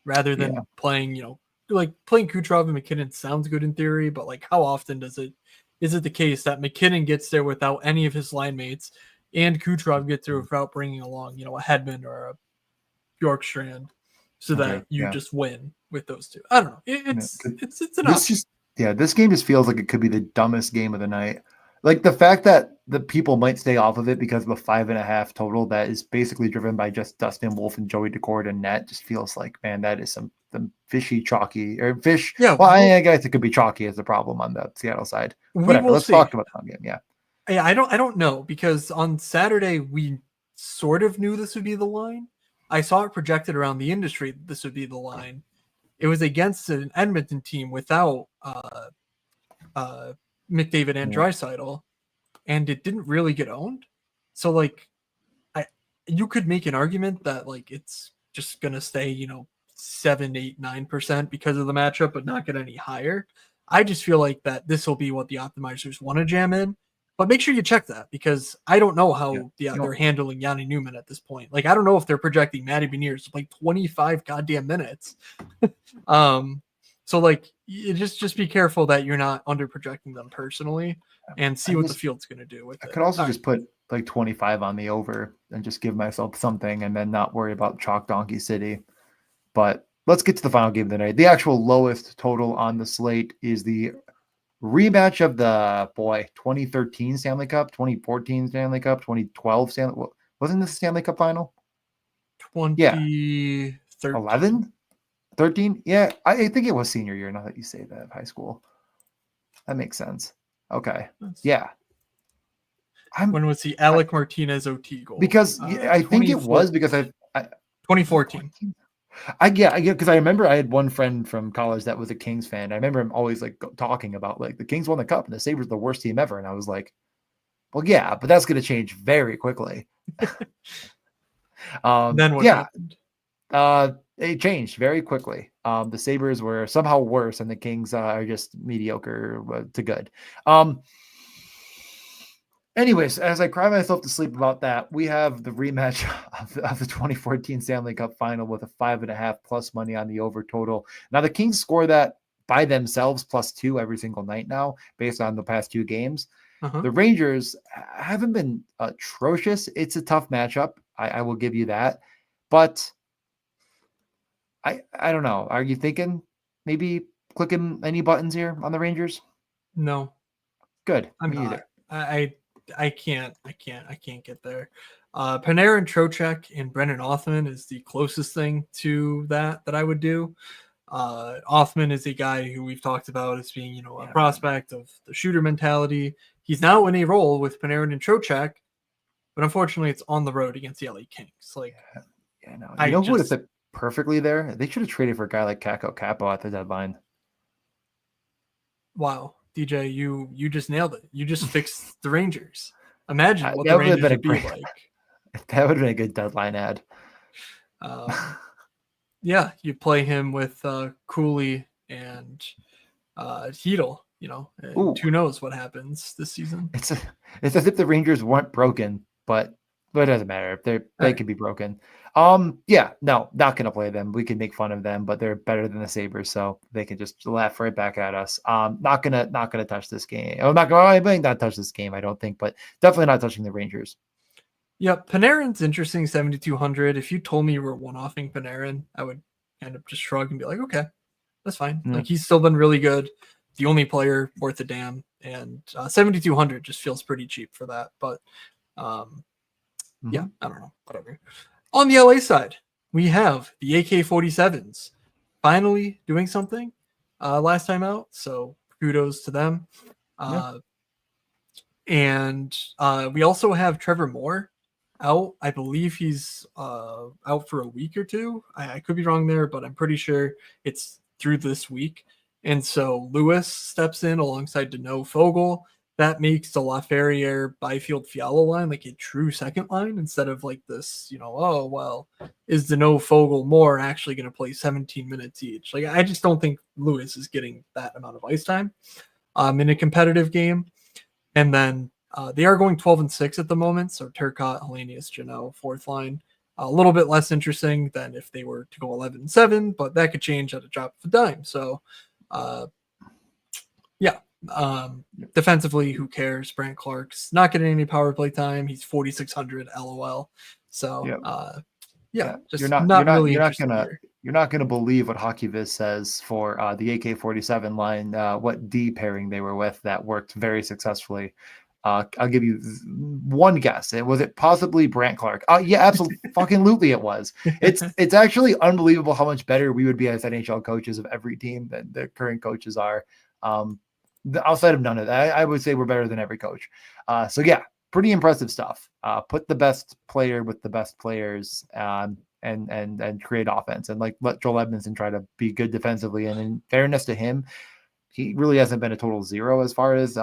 Speaker 2: rather than playing, like playing Kucherov and McKinnon sounds good in theory, but like how often is it the case that McKinnon gets there without any of his line mates and Kucherov gets there without bringing along, a Hedman or a Bjorkstrand so that you just win with those two? I don't know. It's an option.
Speaker 1: This game just feels like it could be the dumbest game of the night. Like the fact that the people might stay off of it because of a 5.5 total that is basically driven by just Dustin Wolf and Joey Decord and net just feels like, man, that is some fishy chalky or fish. Yeah. Well, I guess it could be chalky as the problem on the Seattle side. Whatever. Let's talk about the game. Yeah.
Speaker 2: Yeah. I don't know, because on Saturday we sort of knew this would be the line. I saw it projected around the industry that this would be the line. It was against an Edmonton team without McDavid and Draisaitl, and it didn't really get owned. So like you could make an argument that like it's just gonna stay 7, 8, 9% because of the matchup, but not get any higher. I just feel like that this will be what the optimizers want to jam in, but make sure you check that, because I don't know how they're handling Yanni Newman at this point. Like I don't know if they're projecting Matty Beniers to play 25 goddamn minutes. So like you just be careful that you're not under projecting them personally, and see what the field's going to do with it.
Speaker 1: I could also just put like 25 on the over and just give myself something and then not worry about chalk donkey city. But let's get to the final game of the night. The actual lowest total on the slate is the rematch of the 2013 Stanley Cup, 2014 Stanley Cup, 2012 Stanley. Wasn't this the Stanley Cup final?
Speaker 2: 2013.
Speaker 1: 11? 13? Yeah, I think it was senior year. Now that you say that, high school. That makes sense. Okay. Yeah.
Speaker 2: When was the Alec Martinez OT goal?
Speaker 1: Because I think it was because I
Speaker 2: 2014.
Speaker 1: I because I remember I had one friend from college that was a Kings fan. I remember him always like talking about like the Kings won the cup and the Sabres the worst team ever. And I was like, well, yeah, but that's going to change very quickly.
Speaker 2: Then what happened?
Speaker 1: It changed very quickly. The Sabres were somehow worse, and the Kings are just mediocre to good. Anyways, as I cry myself to sleep about that, we have the rematch of the 2014 Stanley Cup final with a 5.5 plus money on the over total. Now the Kings score that by themselves +2 every single night now, based on the past 2 games. The Rangers haven't been atrocious. It's a tough matchup. I will give you that, but I don't know. Are you thinking maybe clicking any buttons here on the Rangers?
Speaker 2: No.
Speaker 1: Good.
Speaker 2: I'm not. Either. I can't get there. Panarin, Trocheck, and Brennan Othman is the closest thing to that I would do. Othman is a guy who we've talked about as being, a prospect of the shooter mentality. He's now in a role with Panarin and Trocheck, but unfortunately it's on the road against the LA Kings. Like,
Speaker 1: no. Who would have fit perfectly there? They should have traded for a guy like Kakko Capo at the deadline.
Speaker 2: Wow. DJ, you just nailed it. You just fixed the Rangers. Imagine what the Rangers would be like.
Speaker 1: That would have been a good deadline ad.
Speaker 2: Yeah, you play him with Cooley and Hedl, and who knows what happens this season.
Speaker 1: It's as if the Rangers weren't broken, but But it doesn't matter if they
Speaker 2: Right.
Speaker 1: could be broken. Yeah, no, not gonna play them. We can make fun of them, but they're better than the Sabres, so they can just laugh right back at us. Not gonna touch this game. I'm I might not touch this game, I don't think, but definitely not touching the Rangers.
Speaker 2: Yep, Panarin's interesting, 7,200. If you told me you were one-offing Panarin, I would kind of just shrug and be like, okay, that's fine.
Speaker 1: Mm.
Speaker 2: Like, he's still been really good. The only player worth a damn. And 7,200 just feels pretty cheap for that. But yeah, I don't know. Whatever. On the LA side, we have the AK-47s finally doing something last time out. So kudos to them. And we also have Trevor Moore out. I believe he's out for a week or two. I could be wrong there, but I'm pretty sure it's through this week. And so Lewis steps in alongside Deneau Fogel. That makes the Laferriere, Byfield, Fiala line like a true second line instead of like this, oh, well, is Deneau Fogel Moore actually going to play 17 minutes each? Like, I just don't think Lewis is getting that amount of ice time in a competitive game. And then they are going 12-6 at the moment. So Turcotte, Hellenius, Jeannot, fourth line. A little bit less interesting than if they were to go 11-7, but that could change at a drop of a dime. So, defensively, who cares? Brant Clark's not getting any power play time. He's 4,600 LOL. So, just
Speaker 1: you're not gonna believe what HockeyViz says for the AK-47 line. What D pairing they were with that worked very successfully. I'll give you one guess. Was it possibly Brant Clark? Yeah, absolutely it was. It's actually unbelievable how much better we would be as NHL coaches of every team than the current coaches are. Outside of none of that, I would say we're better than every coach. So yeah, pretty impressive stuff. Put the best player with the best players, and create offense, and like let Joel Edmondson try to be good defensively. And in fairness to him, he really hasn't been a total zero as far as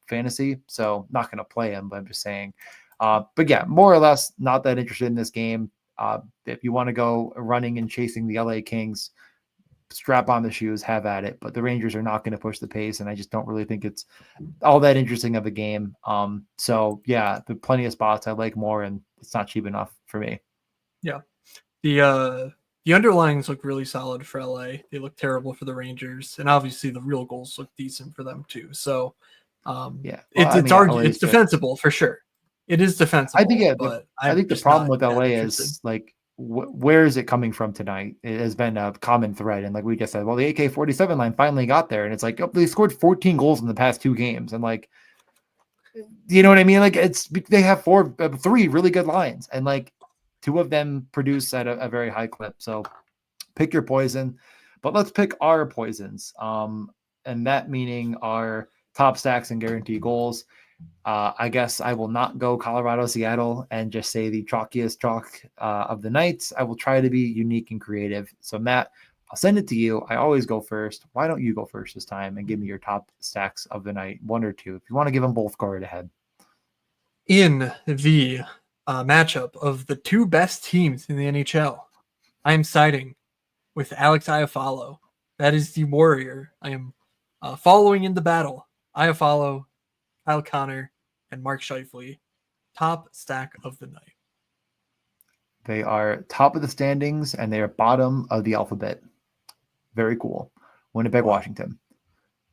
Speaker 1: fantasy. So not going to play him, but I'm just saying. But yeah, more or less not that interested in this game. If you want to go running and chasing the LA Kings, strap on the shoes, have at it. But the Rangers are not going to push the pace, and I just don't really think it's all that interesting of a game. So yeah, there are plenty of spots I like more, and it's not cheap enough for me.
Speaker 2: Yeah, the underlines look really solid for LA. They look terrible for the Rangers, and obviously the real goals look decent for them too. So it's defensible for sure. It is defensible.
Speaker 1: I think the problem with LA is like, where is it coming from tonight? It has been a common thread. And like we just said, well, the AK-47 line finally got there. And it's like, they scored 14 goals in the past 2 games. And like, you know what I mean? Like they have 3 really good lines. And like 2 of them produce at a very high clip. So pick your poison, but let's pick our poisons. And that meaning our top stacks and guarantee goals. I guess I will not go Colorado, Seattle, and just say the chalkiest chalk of the night. I will try to be unique and creative. So Matt, I'll send it to you. I always go first. Why don't you go first this time and give me your top stacks of the night, 1 or 2? If you want to give them both, go right ahead.
Speaker 2: In the matchup of the 2 best teams in the NHL, I am siding with Alex Iafallo. That is the Warrior. I am following in the battle. Iafallo, Kyle Connor, and Mark Scheifele. Top stack of the night.
Speaker 1: They are top of the standings, and they are bottom of the alphabet. Very cool. Winnipeg, Washington.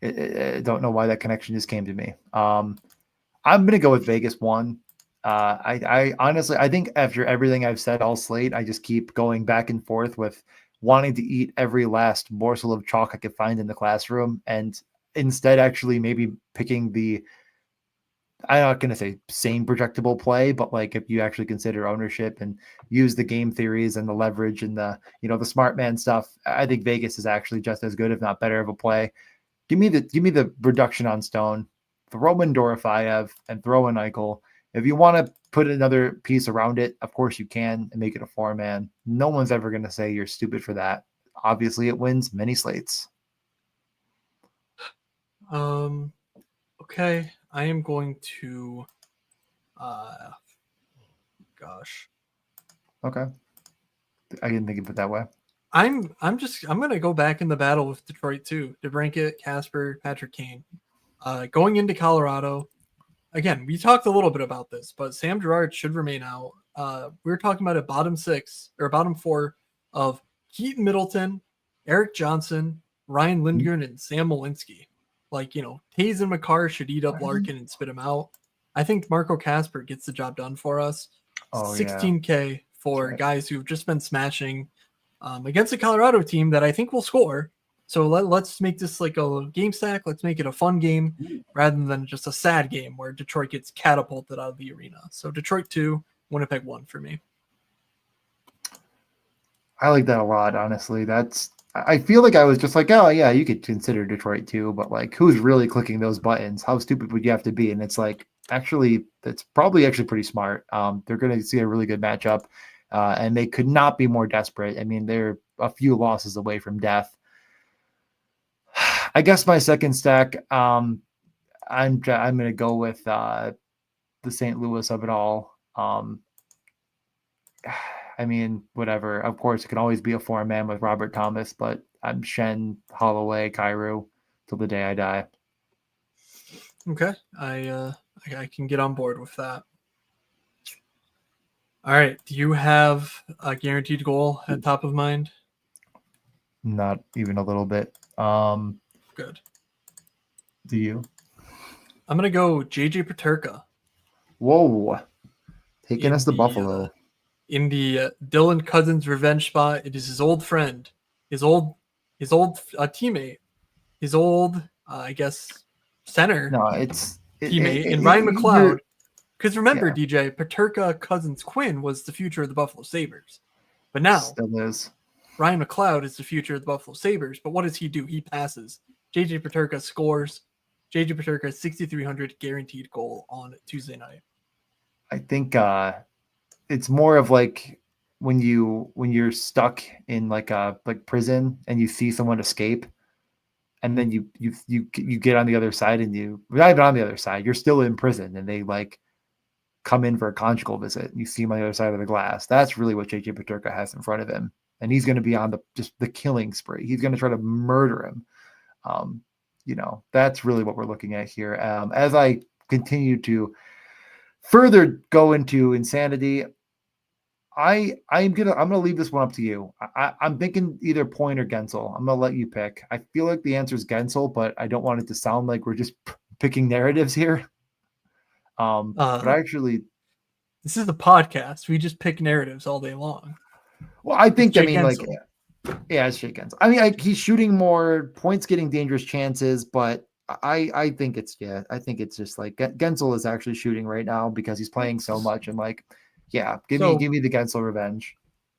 Speaker 1: I don't know why that connection just came to me. I'm going to go with Vegas 1. I honestly, I think after everything I've said all slate, I just keep going back and forth with wanting to eat every last morsel of chalk I could find in the classroom, and instead actually maybe picking I'm not going to say same projectable play, but like if you actually consider ownership and use the game theories and the leverage and the smart man stuff, I think Vegas is actually just as good, if not better, of a play. Give me the reduction on Stone, throw in Dorofeyev and throw in Eichel. If you want to put another piece around it, of course you can, and make it a 4-man. No one's ever going to say you're stupid for that. Obviously, it wins many slates.
Speaker 2: Okay, I am going to.
Speaker 1: Okay, I didn't think of it that way.
Speaker 2: I'm going to go back in the battle with Detroit too. DeBrincat, Casper, Patrick Kane. Going into Colorado, again, we talked a little bit about this, but Sam Girard should remain out. we're talking about a bottom 6 or bottom 4 of Keaton Middleton, Eric Johnson, Ryan Lindgren, and Sam Malinsky. Like, Taze and McCarr should eat up Larkin and spit him out. I think Marco Casper gets the job done for us.
Speaker 1: Oh, yeah.
Speaker 2: 16K for
Speaker 1: right.
Speaker 2: guys who've just been smashing against a Colorado team that I think will score. So let's make this like a game stack. Let's make it a fun game rather than just a sad game where Detroit gets catapulted out of the arena. So Detroit 2, Winnipeg 1 for me.
Speaker 1: I like that a lot, honestly. I feel like I was just like, oh yeah, you could consider Detroit too, but like, who's really clicking those buttons? How stupid would you have to be? And it's like, actually, that's probably actually pretty smart. They're going to see a really good matchup, and they could not be more desperate. I mean, they're a few losses away from death. I guess my second stack, I'm going to go with the St. Louis of it all. I mean, whatever. Of course, it can always be a 4-man with Robert Thomas, but I'm Shen, Holloway, Kyrou till the day I die.
Speaker 2: Okay, I can get on board with that. All right, do you have a guaranteed goal at top of mind?
Speaker 1: Not even a little bit.
Speaker 2: Good.
Speaker 1: Do you?
Speaker 2: I'm gonna go JJ Peterka.
Speaker 1: Whoa, taking us to Buffalo.
Speaker 2: In the Dylan Cousins revenge spot, it is his old friend, his old teammate, his old I guess center.
Speaker 1: No, it's
Speaker 2: teammate and Ryan McLeod. Because remember, DJ, Peterka Cousins Quinn was the future of the Buffalo Sabres, but now
Speaker 1: still is.
Speaker 2: Ryan McLeod is the future of the Buffalo Sabres. But what does he do? He passes. JJ Peterka scores. JJ Peterka 6,300 guaranteed goal on Tuesday night.
Speaker 1: I think it's more of like when you're stuck in like prison and you see someone escape, and then you get on the other side and you're not even on the other side, you're still in prison, and they like come in for a conjugal visit. You see him on the other side of the glass. That's really what JJ Peterka has in front of him, and he's going to be on the killing spree. He's going to try to murder him. That's really what we're looking at here. As I continue to further go into insanity, I'm gonna leave this one up to you. I'm thinking either Point or Gensel. I'm gonna let you pick. I feel like the answer is Gensel, but I don't want it to sound like we're just picking narratives here. But actually,
Speaker 2: this is the podcast. We just pick narratives all day long.
Speaker 1: Well, I think
Speaker 2: it's Gensel.
Speaker 1: It's Jake Gensel. I mean, he's shooting more, Point's getting dangerous chances, but I think it's just like Gensel is actually shooting right now because he's playing so much, and like. Yeah, give me the Gensel revenge.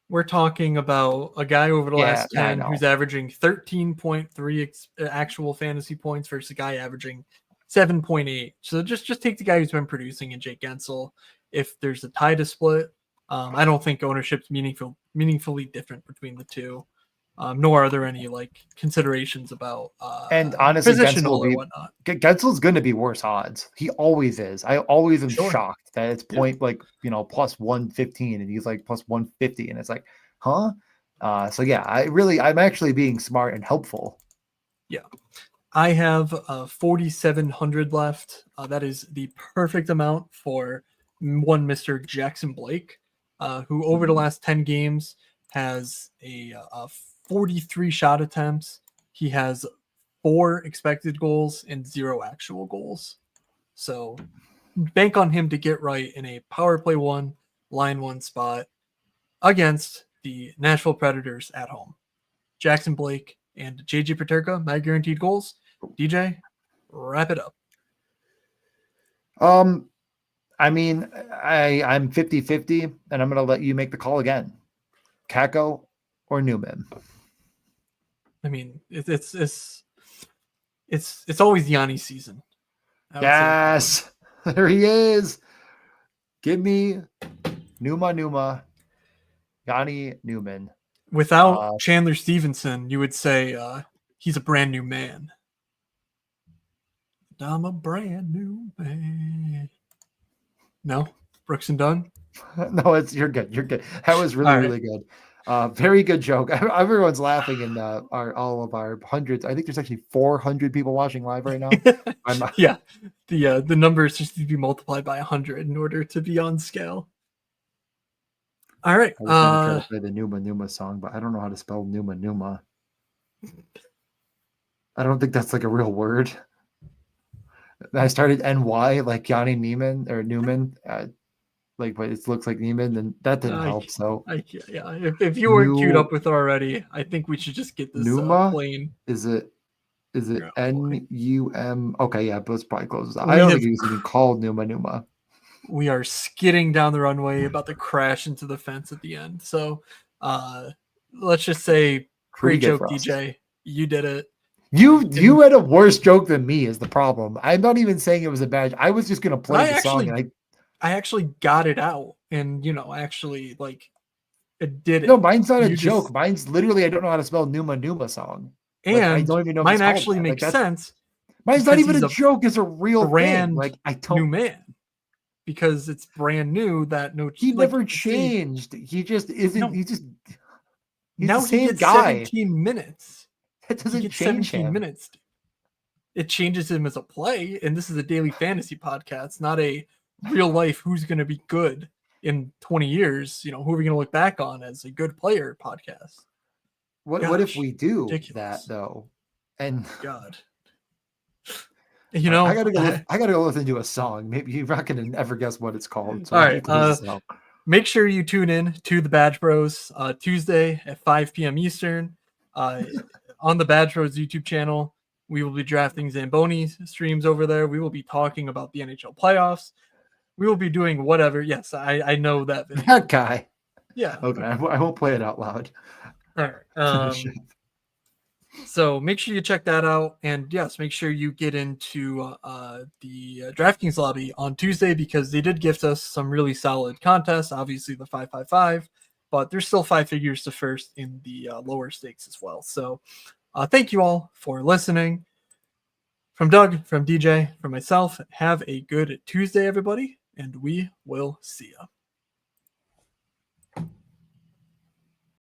Speaker 2: We're talking about a guy over the last 10 who's averaging 13.3 actual fantasy points versus a guy averaging 7.8. So just take the guy who's been producing in Jake Gensel. If there's a tie to split, I don't think ownership's meaningfully different between the two. Nor are there any like considerations about
Speaker 1: and honestly,
Speaker 2: Gensel's
Speaker 1: going to be worse odds. He always is. I always am shocked that it's Point plus 115 and he's like plus 150, and it's like, huh? So yeah, I'm actually being smart and helpful.
Speaker 2: Yeah, I have 4,700 left. That is the perfect amount for one Mr. Jackson Blake, who over the last 10 games has a 43 shot attempts. He has 4 expected goals and 0 actual goals. So bank on him to get right in a power play 1, line 1 spot against the Nashville Predators at home. Jackson Blake and JJ Peterka, my guaranteed goals. DJ, wrap it up.
Speaker 1: I mean, I'm 50-50, and I'm going to let you make the call again. Kako or Newman?
Speaker 2: I mean, it's always Yanni season.
Speaker 1: Yes, there he is. Give me Numa, Yanni Newman.
Speaker 2: Without Chandler Stevenson, you would say he's a brand new man. I'm a brand new man. No, Brooks and Dunn.
Speaker 1: No, you're good. You're good. That was really good. Very good joke. Everyone's laughing in all of our hundreds. I think there's actually 400 people watching live right now.
Speaker 2: Yeah, the numbers just need to be multiplied by 100 in order to be on scale. All right.
Speaker 1: I was gonna try to play the Numa Numa song, but I don't know how to spell Numa Numa. I don't think that's like a real word. I started NY like Johnny Neiman or Newman, like but it looks like Neiman, and that didn't help. So
Speaker 2: yeah. If you weren't queued up with it already, I think we should just get this
Speaker 1: Numa.
Speaker 2: plain.
Speaker 1: Is it
Speaker 2: Oh,
Speaker 1: NUM? Okay, yeah, but it's probably closes. I
Speaker 2: We
Speaker 1: don't
Speaker 2: have-
Speaker 1: think it was even called Numa Numa.
Speaker 2: We are skidding down the runway, about to crash into the fence at the end. So, let's just say,
Speaker 1: Pretty
Speaker 2: great
Speaker 1: good
Speaker 2: joke,
Speaker 1: for us.
Speaker 2: DJ. You did it.
Speaker 1: You had a worse joke than me is the problem. I'm not even saying it was a bad. I was just gonna play the song, and
Speaker 2: I actually got it out, and actually like it did it.
Speaker 1: No, mine's not a joke. Mine's literally I don't know how to spell Numa Numa song.
Speaker 2: And
Speaker 1: like, I don't even know.
Speaker 2: Mine actually makes sense.
Speaker 1: Mine's not even a joke. It's a real
Speaker 2: brand
Speaker 1: thing. Like I don't.
Speaker 2: New man. Because it's brand new.
Speaker 1: He never changed. He just isn't. No. He's
Speaker 2: now
Speaker 1: the same
Speaker 2: he gets
Speaker 1: guy.
Speaker 2: 17 minutes.
Speaker 1: That doesn't change 17
Speaker 2: minutes. It changes him as a play, and this is a daily fantasy podcast, not a real life who's going to be good in 20 years. Who are we going to look back on as a good player podcast?
Speaker 1: What if we do that though? And
Speaker 2: God.
Speaker 1: I gotta go listen to a song. Maybe you're not gonna ever guess what it's called. So
Speaker 2: all right. Make sure you tune in to the Badge Bros Tuesday at 5 p.m. Eastern on the Badge Bros YouTube channel. We will be drafting Zamboni streams over there. We will be talking about the NHL playoffs. We will be doing whatever. Yes, I know that video.
Speaker 1: That guy.
Speaker 2: Yeah.
Speaker 1: Okay, I won't play it out loud.
Speaker 2: All right. So make sure you check that out, and yes, make sure you get into the DraftKings lobby on Tuesday because they did gift us some really solid contests. Obviously, the 555, but there's still 5 figures to first in the lower stakes as well. So thank you all for listening. From Doug, from DJ, from myself, have a good Tuesday, everybody, and we will see you.